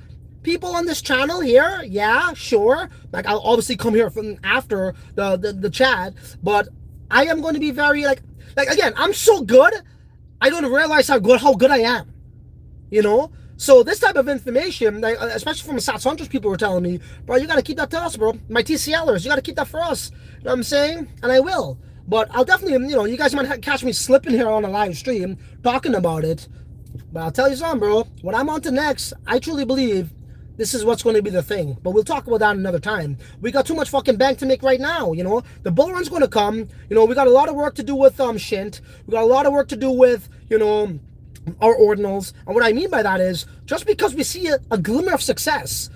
on this channel here, yeah, sure. Like, I'll obviously come here from after the chat, but I am going to be very like again, I'm so good, I don't realize how good I am. So this type of information, like, especially from the Sats Hunters, people were telling me, bro, you got to keep that to us, bro. My TCLers, you got to keep that for us. You know what I'm saying? And I will. But I'll definitely, you guys might catch me slipping here on a live stream talking about it. But I'll tell you something, bro. What I'm on to next, I truly believe this is what's going to be the thing. But we'll talk about that another time. We got too much fucking bank to make right now, The bull run's going to come. We got a lot of work to do with shint. We got a lot of work to do with, our ordinals. And what I mean by that is, just because we see a glimmer of success,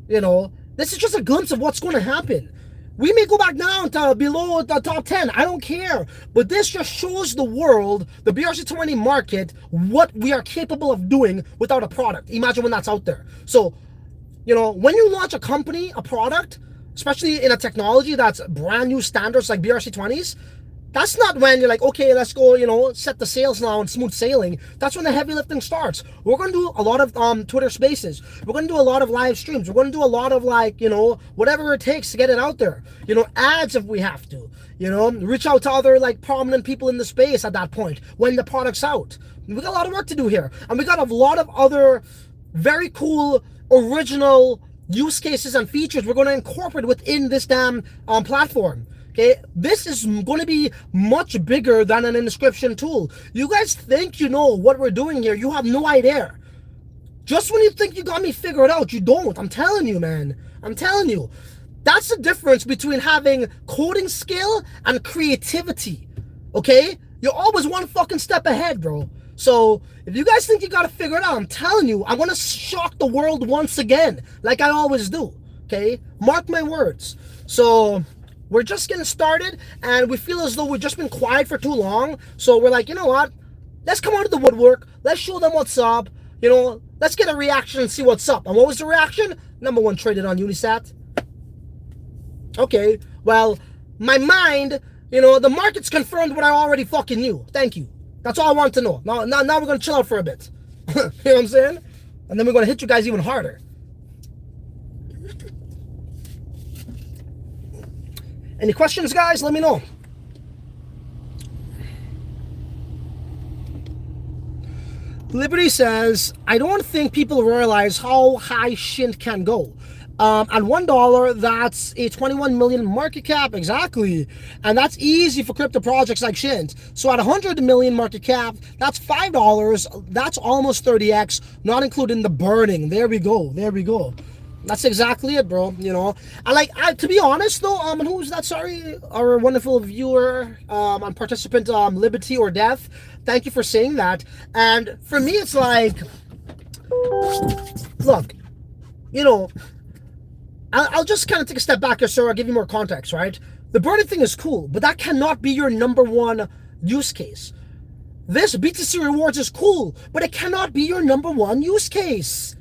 this is just a glimpse of what's going to happen. We may go back down to below the top 10. I don't care. But this just shows the world, the BRC20 market, what we are capable of doing without a product. Imagine when that's out there. So, when you launch a company, a product, especially in a technology that's brand new standards like BRC20s, That's not when you're like, okay, let's go, set the sails now and smooth sailing. That's when the heavy lifting starts. We're going to do a lot of Twitter spaces. We're going to do a lot of live streams. We're going to do a lot of whatever it takes to get it out there. Ads if we have to. Reach out to other prominent people in the space at that point when the product's out. We got a lot of work to do here. And we got a lot of other very cool, original use cases and features we're going to incorporate within this damn platform. Okay, this is going to be much bigger than an inscription tool. You guys think you know what we're doing here. You have no idea. Just when you think you got me figured out, you don't. I'm telling you, man. I'm telling you. That's the difference between having coding skill and creativity. Okay? You're always one fucking step ahead, bro. So, if you guys think you got to figure it out, I'm telling you, I'm going to shock the world once again, like I always do. Okay? Mark my words. So, we're just getting started, and we feel as though we've just been quiet for too long. So we're like, you know what? Let's come out of the woodwork. Let's show them what's up. Let's get a reaction and see what's up. And what was the reaction? Number one traded on UNISAT. Okay, well, my mind, the market's confirmed what I already fucking knew. Thank you. That's all I want to know. Now we're going to chill out for a bit. You know what I'm saying? And then we're going to hit you guys even harder. Any questions, guys? Let me know. Liberty says, I don't think people realize how high shint can go. At $1, that's a 21 million market cap, exactly. And that's easy for crypto projects like shint. So at 100 million market cap, that's $5. That's almost 30x, not including the burning. There we go. There we go. That's exactly it, bro. And to be honest though, and who's that? Sorry, our wonderful viewer, and participant, Liberty or Death. Thank you for saying that. And for me, it's like, look, I'll just kind of take a step back here, sir. I'll give you more context, right? The burning thing is cool, but that cannot be your number one use case. This BTC rewards is cool, but it cannot be your number one use case.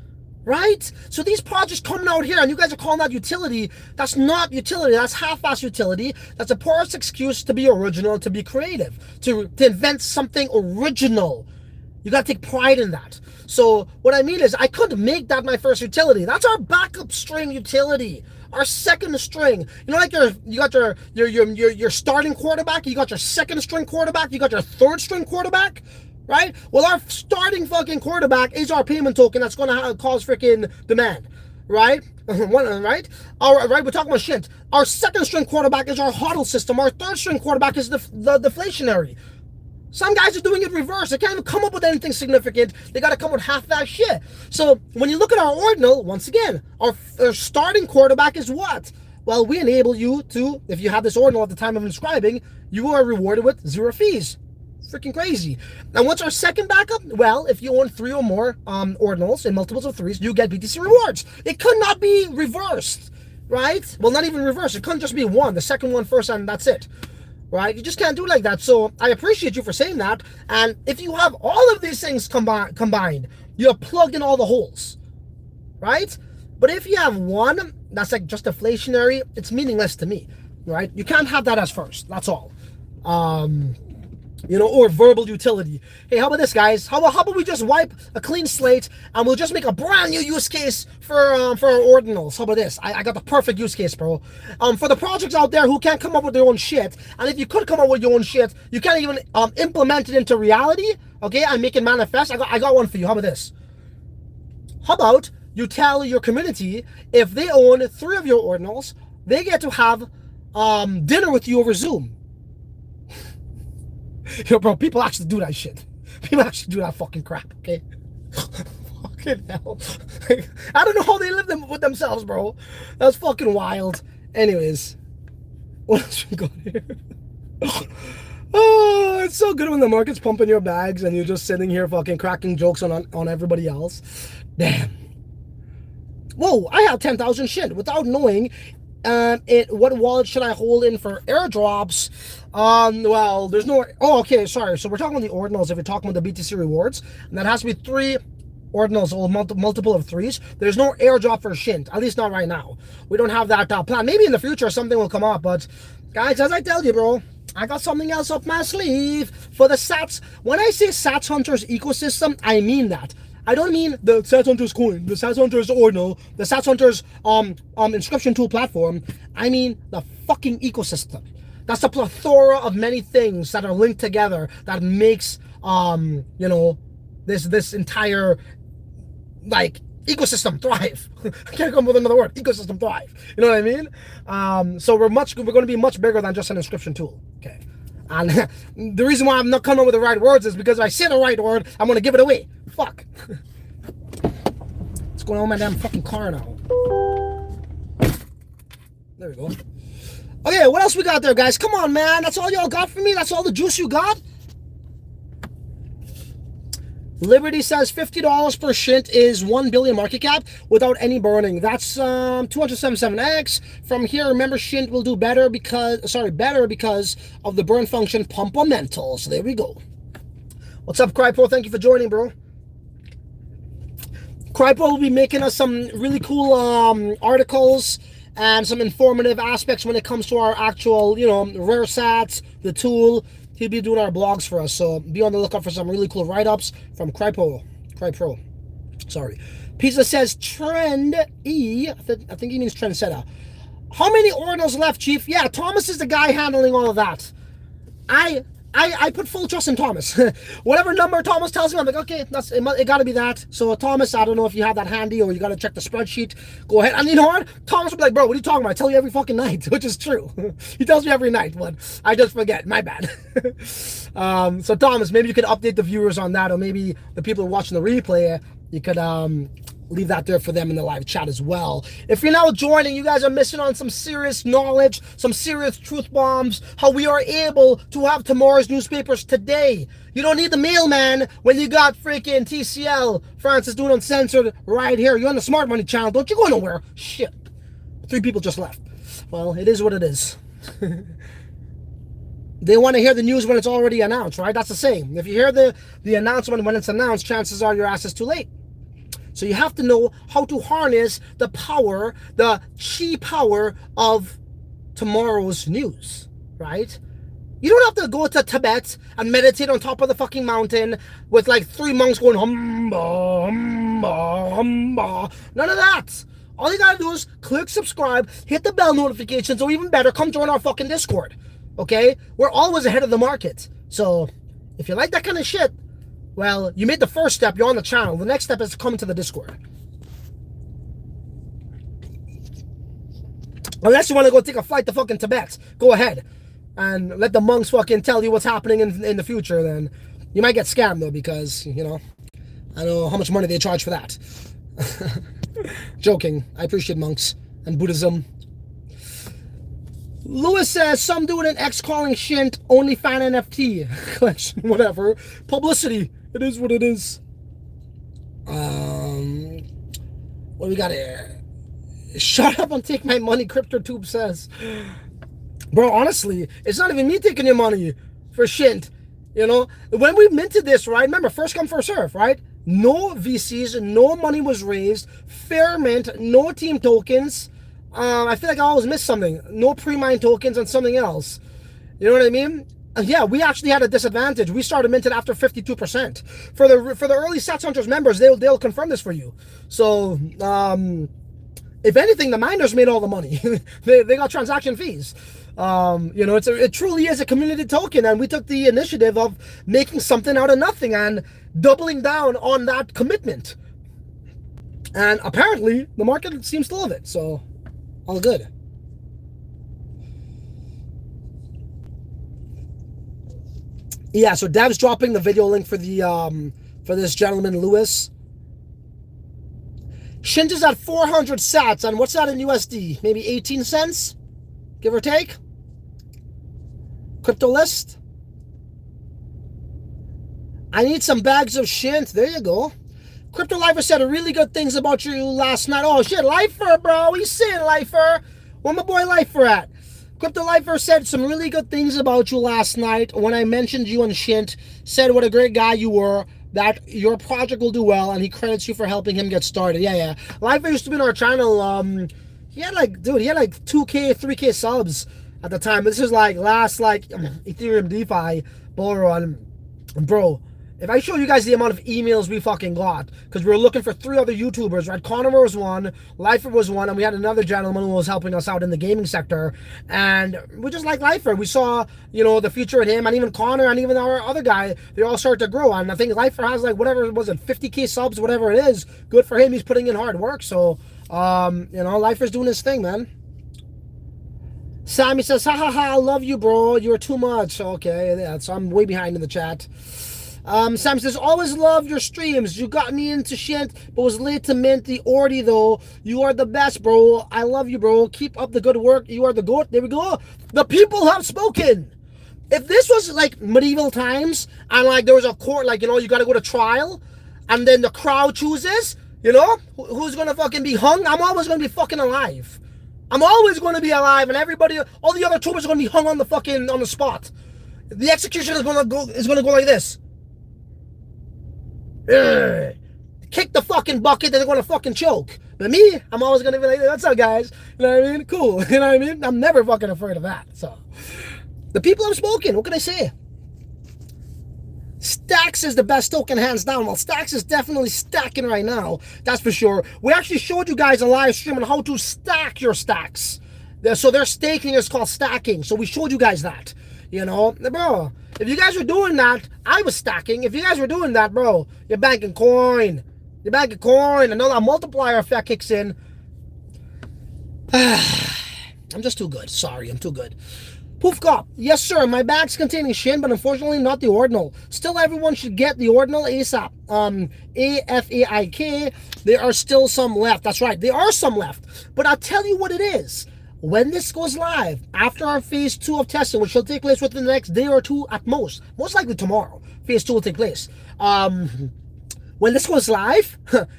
Right? So these projects coming out here, and you guys are calling that utility. That's not utility. That's half-ass utility. That's a porous excuse to be original, to be creative, to invent something original. You got to take pride in that. So what I mean is, I could make that my first utility. That's our backup string utility. Our second string. You got your starting quarterback. You got your second string quarterback. You got your third string quarterback. Right? Well, our starting fucking quarterback is our payment token that's going to cause freaking demand. Right? Right? Right, we're talking about shint. Our second string quarterback is our HODL system. Our third string quarterback is the deflationary. Some guys are doing it reverse. They can't even come up with anything significant. They got to come with half that shit. So when you look at our ordinal, once again, our starting quarterback is what? Well, we enable you to, if you have this ordinal at the time of inscribing, you are rewarded with 0 fees. Freaking crazy. And what's our second backup? Well, if you own 3 or more ordinals in multiples of 3s, you get BTC rewards. It could not be reversed, right? Well, not even reversed. It couldn't just be one, the second one first, and that's it. Right? You just can't do it like that. So I appreciate you for saying that. And if you have all of these things combined, you have plugged in all the holes. Right? But if you have one that's like just deflationary, it's meaningless to me. Right? You can't have that as first. That's all. Or verbal utility. Hey, how about this, guys? How about we just wipe a clean slate and we'll just make a brand new use case for our ordinals? How about this? I got the perfect use case, bro. For the projects out there who can't come up with their own shit, and if you could come up with your own shit, you can't even implement it into reality. Okay, and make it manifest. I got one for you. How about this? How about you tell your community if they own 3 of your ordinals, they get to have dinner with you over Zoom. Yo, bro, people actually do that shit. People actually do that fucking crap, okay? Fucking hell. I don't know how they live with themselves, bro. That's fucking wild. Anyways, what else we got here? Oh, it's so good when the market's pumping your bags and you're just sitting here fucking cracking jokes on everybody else. Damn. Whoa, I have 10,000 shit without knowing what wallet should I hold in for airdrops. Well, there's no, okay, sorry. So we're talking about the ordinals if you're talking about the BTC rewards, and that has to be 3 ordinals or multiple of 3s. There's no airdrop for shint, at least not right now. We don't have that plan. Maybe in the future something will come up, but guys, as I tell you, bro, I got something else up my sleeve for the Sats. When I say Sats Hunters ecosystem, I mean that. I don't mean the Sats Hunters coin, the Sats Hunters Ordinal, the Sats Hunters inscription tool platform. I mean the fucking ecosystem. That's a plethora of many things that are linked together that makes you know, this entire like ecosystem thrive. I can't come up with another word. Ecosystem thrive. You know what I mean? So we're going to be much bigger than just an inscription tool. Okay. And the reason why I'm not coming up with the right words is because if I say the right word, I'm going to give it away. Fuck. What's going on with my damn fucking car now? There we go. Okay, what else we got there, guys? Come on, man. That's all y'all got for me? That's all the juice you got? Liberty says $50 per shint is 1 billion market cap without any burning. That's 277x. From here, remember, shint will do better because of the burn function pumpamental. So there we go. What's up, Crypro? Thank you for joining, bro. Crypro will be making us some really cool articles and some informative aspects when it comes to our actual, you know, rare sats, the tool. He'll be doing our blogs for us, so be on the lookout for some really cool write-ups from Crypro. Sorry. Pizza says Trend E. I think he means Trendsetter. How many Ordinals left, Chief? Yeah, Thomas is the guy handling all of that. I put full trust in Thomas. Whatever number Thomas tells me, I'm like, okay, it got to be that. So Thomas, I don't know if you have that handy or you got to check the spreadsheet. Go ahead. And you know what? Thomas will be like, bro, what are you talking about? I tell you every fucking night, which is true. He tells me every night, but I just forget. My bad. So Thomas, maybe you could update the viewers on that, or maybe the people who are watching the replay, you could leave that there for them in the live chat as well. If you're now joining, you guys are missing on some serious knowledge, some serious truth bombs, how we are able to have tomorrow's newspapers today. You don't need the mailman when you got freaking TCL, Francis doing uncensored right here. You're on the Smart Money channel. Don't you go nowhere. Shit. 3 people just left. Well, it is what it is. They want to hear the news when it's already announced, right? That's the same. If you hear the announcement when it's announced, chances are your ass is too late. So you have to know how to harness the power, the chi power of tomorrow's news, right? You don't have to go to Tibet and meditate on top of the fucking mountain with like 3 monks going humba, humba, humba. None of that. All you gotta do is click subscribe, hit the bell notifications, or even better, come join our fucking Discord. Okay? We're always ahead of the market. So if you like that kind of shit, well, you made the first step, you're on the channel. The next step is to come to the Discord. Unless you want to go take a flight to fucking Tibet, go ahead. And let the monks fucking tell you what's happening in the future, then you might get scammed, though, because, you know, I don't know how much money they charge for that. Joking. I appreciate monks and Buddhism. Lewis says, some dude in X calling shint only fan NFT collection. Whatever. Publicity. It is what it is. What do we got here? Shut up and take my money, CryptoTube says. Bro, honestly, it's not even me taking your money for shint. You know, when we minted this, right? Remember, first come, first serve, right? No VCs, no money was raised, fair mint, no team tokens. I feel like I always missed something. No pre-mine tokens and something else. You know what I mean? Yeah, we actually had a disadvantage. We started minted after 52%. For the early Sats Hunters members, they'll confirm this for you. So, if anything, the miners made all the money. they got transaction fees. You know, it truly is a community token, and we took the initiative of making something out of nothing and doubling down on that commitment. And apparently, the market seems to love it. So, all good. Yeah, so Dev's dropping the video link for the for this gentleman, Lewis. Shint is at 400 sats, and what's that in USD? Maybe 18 cents, give or take. Crypto list. I need some bags of shint. There you go. Crypto Lifer said really good things about you last night. Oh shit, Lifer, bro. What you saying, Lifer? Where my boy Lifer at? Crypto Lifer said some really good things about you last night when I mentioned you and Shint. Said what a great guy you were, that your project will do well, and he credits you for helping him get started. Yeah. Lifer used to be on our channel. He had like 2K, 3K subs. at the time. This is like last like Ethereum DeFi bull run, bro. If I show you guys the amount of emails we fucking got, because we were looking for 3 other YouTubers, right? Connor was one, Lifer was one, and we had another gentleman who was helping us out in the gaming sector. And we just like Lifer. We saw, you know, the future in him, and even Connor, and even our other guy, they all started to grow. And I think Lifer has like, whatever, was it 50K subs, whatever it is. Good for him. He's putting in hard work. So, you know, Lifer's doing his thing, man. Sammy says, ha ha ha, I love you, bro. You're too much. Okay, yeah, so I'm way behind in the chat. Sam says, always love your streams. You got me into shint, but was late to mint the Ordi, though. You are the best, bro. I love you, bro. Keep up the good work. You are the GOAT. There we go. The people have spoken. If this was like medieval times and like there was a court, like, you know, you got to go to trial and then the crowd chooses, you know, who's going to fucking be hung, I'm always going to be fucking alive. I'm always going to be alive, and everybody, all the other troopers are going to be hung on the fucking, on the spot. The execution is going to go like this. Kick the fucking bucket, and they're gonna fucking choke. But me, I'm always gonna be like, what's up, guys? You know what I mean? Cool. You know what I mean? I'm never fucking afraid of that. So the people have spoken. What can I say? Stacks is the best token, hands down. Well, Stacks is definitely stacking right now. That's for sure. We actually showed you guys a live stream on how to stack your stacks. So their staking is called stacking. So we showed you guys that. You know, bro, if you guys were doing that, I was stacking. If you guys were doing that, bro, you're banking coin. You're banking coin. Another multiplier effect kicks in. I'm just too good. Sorry, I'm too good. Poof Cop. Yes, sir. My bag's containing shint, but unfortunately not the Ordinal. Still, everyone should get the Ordinal ASAP. AFAIK. There are still some left. That's right. There are some left. But I'll tell you what it is. When this goes live, after our phase 2 of testing, which will take place within the next day or two at most likely tomorrow, phase 2 will take place. When this goes live,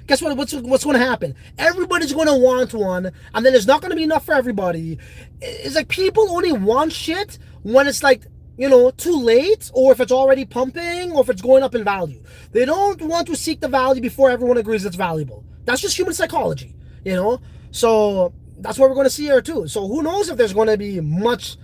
guess what? What's going to happen? Everybody's going to want one, and then there's not going to be enough for everybody. It's like people only want shit when it's like, you know, too late, or if it's already pumping, or if it's going up in value. They don't want to seek the value before everyone agrees it's valuable. That's just human psychology, you know? So that's what we're going to see here too. So who knows if there's going to be much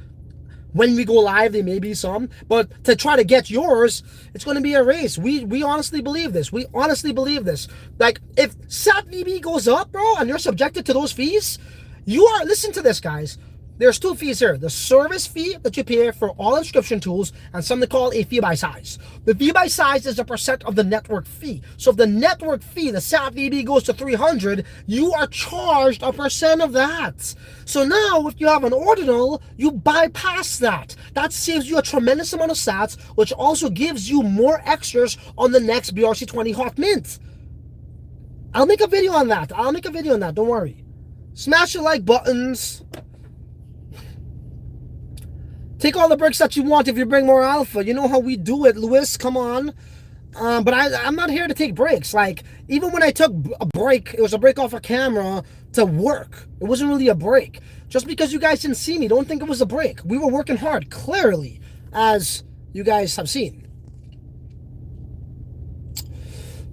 when we go live. There may be some, but to try to get yours, it's going to be a race. We honestly believe this. We honestly believe this. Like, if SATVB goes up, bro, and you're subjected to those fees, you are, listen to this, guys. There's 2 fees here. The service fee that you pay for all inscription tools, and something called a fee by size. The fee by size is a % of the network fee. So if the network fee, the SATVB, goes to 300, you are charged a % of that. So now, if you have an Ordinal, you bypass that. That saves you a tremendous amount of sats, which also gives you more extras on the next BRC20 hot mint. I'll make a video on that. Don't worry. Smash the like buttons. Take all the bricks that you want if you bring more alpha. You know how we do it, Lewis. Come on. But I'm not here to take breaks. Like, even when I took a break, it was a break off a camera to work. It wasn't really a break. Just because you guys didn't see me, don't think it was a break. We were working hard, clearly, as you guys have seen.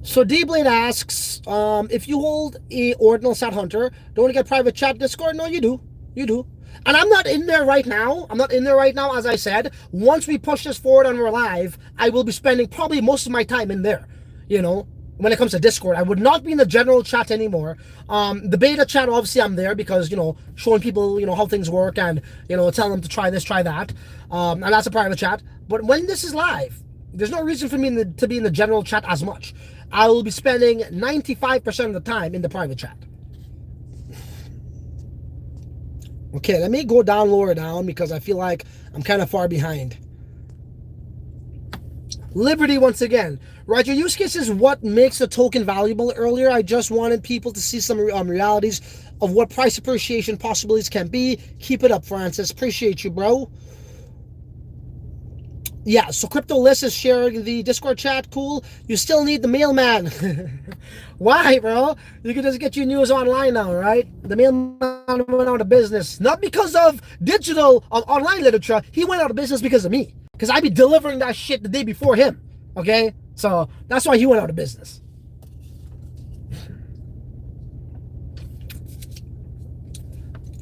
So D-Blade asks, if you hold a Ordinal Sat Hunter, don't want to get private chat Discord? No, you do. You do. And I'm not in there right now. As I said. Once we push this forward and we're live, I will be spending probably most of my time in there. You know, when it comes to Discord, I would not be in the general chat anymore. The beta chat, obviously, I'm there because, you know, showing people, you know, how things work and, you know, telling them to try this, try that. And that's a private chat. But when this is live, there's no reason for me to be in the general chat as much. I will be spending 95% of the time in the private chat. Okay, let me go lower down because I feel like I'm kind of far behind. Liberty once again. Right, your use case is what makes the token valuable. Earlier, I just wanted people to see some realities of what price appreciation possibilities can be. Keep it up, Francis. Appreciate you, bro. Yeah, so CryptoList is sharing the Discord chat. Cool. You still need the mailman. Why, bro? You can just get your news online now, right? The mailman went out of business. Not because of digital online literature. He went out of business because of me. Because I'd be delivering that shit the day before him. Okay? So that's why he went out of business.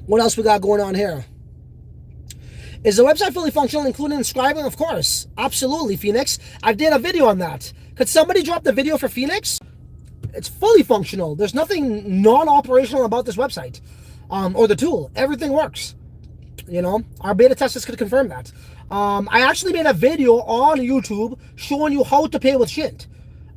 What else we got going on here? Is the website fully functional, including inscribing? Of course. Absolutely, Phoenix. I did a video on that. Could somebody drop the video for Phoenix? It's fully functional. There's nothing non-operational about this website or the tool. Everything works. You know, our beta testers could confirm that. I actually made a video on YouTube showing you how to pay with Shint.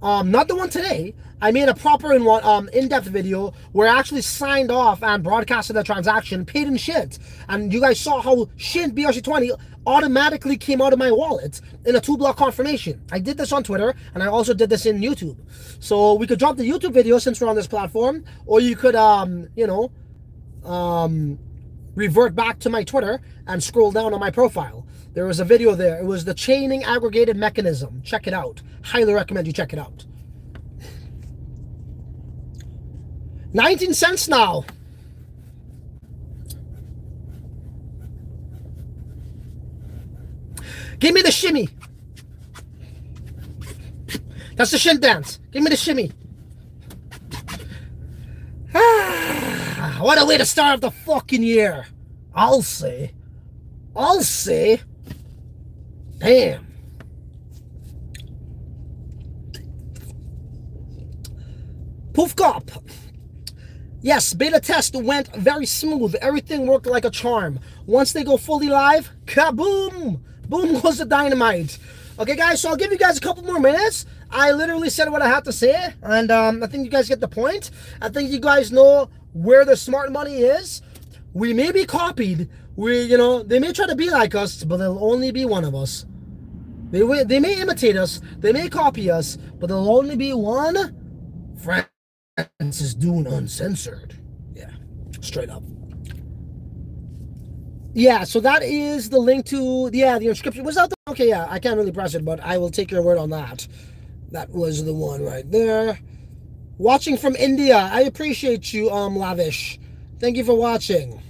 Not the one today. I made a proper in-depth video where I actually signed off and broadcasted the transaction, paid in Shint. And you guys saw how Shint brc20 automatically came out of my wallet in a 2-block confirmation. I did this on Twitter, and I also did this in YouTube. So we could drop the YouTube video since we're on this platform, or you could, revert back to my Twitter and scroll down on my profile. There was a video there. It was the chaining aggregated mechanism. Check it out. Highly recommend you check it out. 19 cents now. Give me the shimmy. That's the Shint dance. Give me the shimmy. What a way to start off the fucking year. I'll say. Damn. Poof cop. Yes, beta test went very smooth. Everything worked like a charm. Once they go fully live, kaboom! Boom goes the dynamite. Okay, guys, so I'll give you guys a couple more minutes. I literally said what I had to say, and I think you guys get the point. I think you guys know where the smart money is. We may be copied. They may try to be like us, but they'll only be one of us. They may imitate us. They may copy us, but there'll only be one. Francis Dune Uncensored. Yeah, straight up. Yeah, so that is the link to, the inscription. Was that the, okay, yeah, I can't really press it, but I will take your word on that. That was the one right there. Watching from India. I appreciate you, Lavish. Thank you for watching.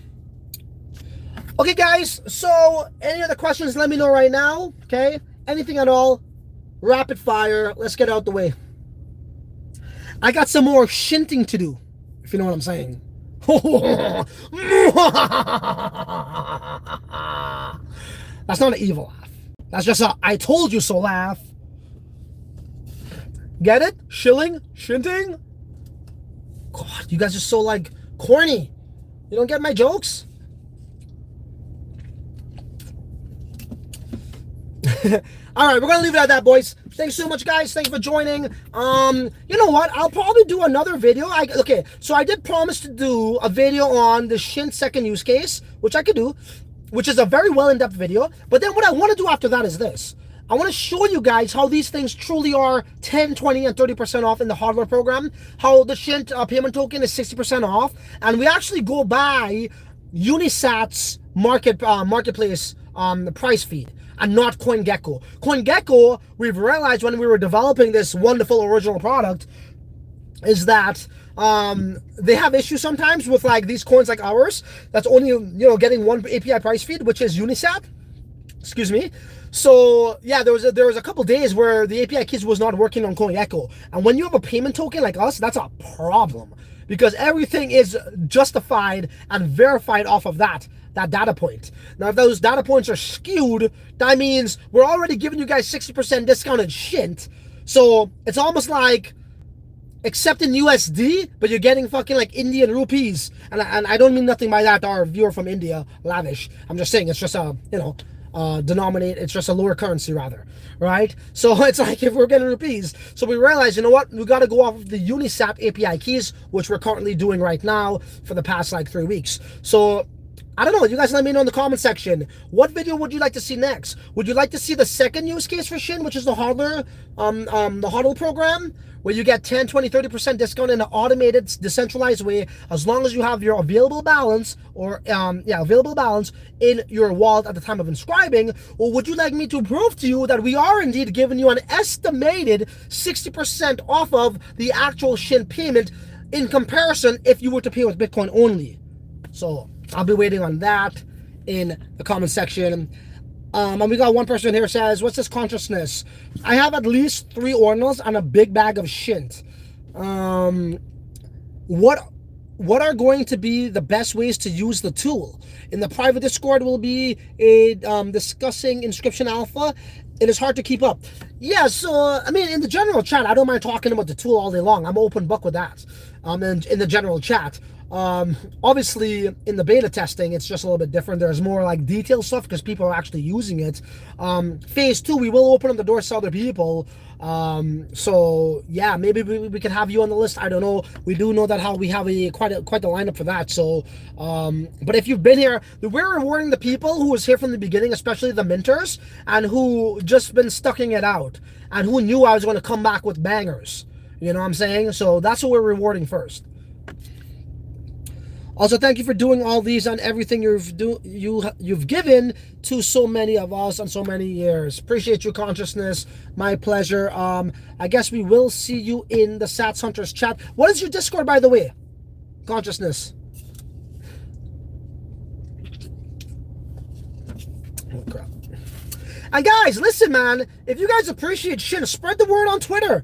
Okay, guys, so any other questions, let me know right now, okay? Anything at all, rapid fire. Let's get out the way. I got some more shinting to do, if you know what I'm saying. That's not an evil laugh. That's just a I told you so laugh. Get it? Shilling? Shinting? God, you guys are so, like, corny. You don't get my jokes? All right, we're gonna leave it at that, boys. Thanks so much, guys. Thanks for joining. You know what? I'll probably do another video. Okay, so I did promise to do a video on the Shint second use case, which I could do, which is a very well in-depth video. But then what I want to do after that is this. I want to show you guys how these things truly are 10, 20, and 30% off in the hardware program. How the Shint payment token is 60% off, and we actually go by UNISAT's marketplace price feed, and not CoinGecko. CoinGecko, we've realized when we were developing this wonderful original product, is that they have issues sometimes with like these coins like ours that's only getting one API price feed, which is UNISAT. Excuse me. So yeah, there was a couple days where the API keys was not working on CoinGecko, and when you have a payment token like us, that's a problem because everything is justified and verified off of that data point. Now, if those data points are skewed, that means we're already giving you guys 60% discounted Shint. So it's almost like accepting USD, but you're getting fucking like Indian rupees. And I don't mean nothing by that to our viewer from India, Lavish. I'm just saying it's just a, it's just a lower currency rather, right? So it's like if we're getting rupees. So we realize, you know what? We got to go off of the UNISAT API keys, which we're currently doing right now for the past like 3 weeks. So I don't know. You guys let me know in the comment section. What video would you like to see next? Would you like to see the second use case for Shint, which is the hodler program, where you get 10, 20, 30% discount in an automated, decentralized way, as long as you have your available balance available balance in your wallet at the time of inscribing? Or would you like me to prove to you that we are indeed giving you an estimated 60% off of the actual Shint payment in comparison if you were to pay with Bitcoin only? So I'll be waiting on that in the comment section. And we got one person here says, what's this consciousness? I have at least 3 ordinals and a big bag of Shint. What what are going to be the best ways to use the tool. In the private Discord will be a discussing inscription alpha. It is hard to keep up. Yeah, so I mean, in the general chat, I don't mind talking about the tool all day long. I'm open book with that. In the general chat. Obviously, in the beta testing, it's just a little bit different. There's more like detailed stuff because people are actually using it. Phase 2, we will open up the doors to other people. So yeah, maybe we can have you on the list. I don't know. We do know that how we have quite the lineup for that. So, but if you've been here, we're rewarding the people who was here from the beginning, especially the minters, and who just been stucking it out, and who knew I was going to come back with bangers. You know what I'm saying? So that's what we're rewarding first. Also, thank you for doing all these and everything you've given to so many of us on so many years. Appreciate your consciousness. My pleasure. I guess we will see you in the Sats Hunters chat. What is your Discord, by the way? Consciousness. Oh, crap. And guys, listen, man. If you guys appreciate shit, spread the word on Twitter.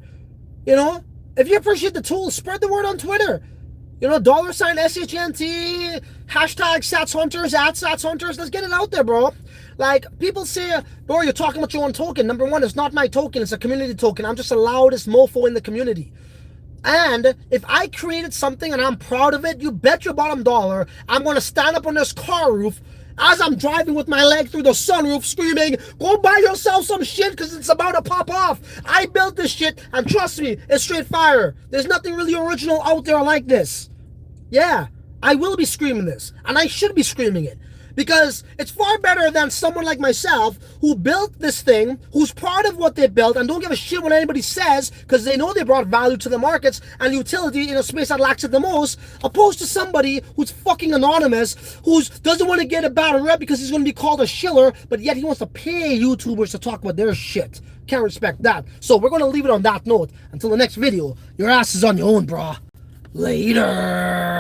You know? If you appreciate the tool, spread the word on Twitter. You know, $SHNT, hashtag Sats Hunters, @Sats Hunters. Let's get it out there, bro. Like, people say, bro, you're talking about your own token. Number one, it's not my token. It's a community token. I'm just the loudest mofo in the community. And if I created something and I'm proud of it, you bet your bottom dollar I'm going to stand up on this car roof as I'm driving with my leg through the sunroof screaming, go buy yourself some shit because it's about to pop off. I built this shit and trust me, it's straight fire. There's nothing really original out there like this. Yeah, I will be screaming this and I should be screaming it because it's far better than someone like myself who built this thing, who's proud of what they built and don't give a shit what anybody says because they know they brought value to the markets and utility in a space that lacks it the most, opposed to somebody who's fucking anonymous, who doesn't want to get a bad rep because he's going to be called a shiller, but yet he wants to pay YouTubers to talk about their shit. Can't respect that. So we're going to leave it on that note. Until the next video, your ass is on your own, brah. Later.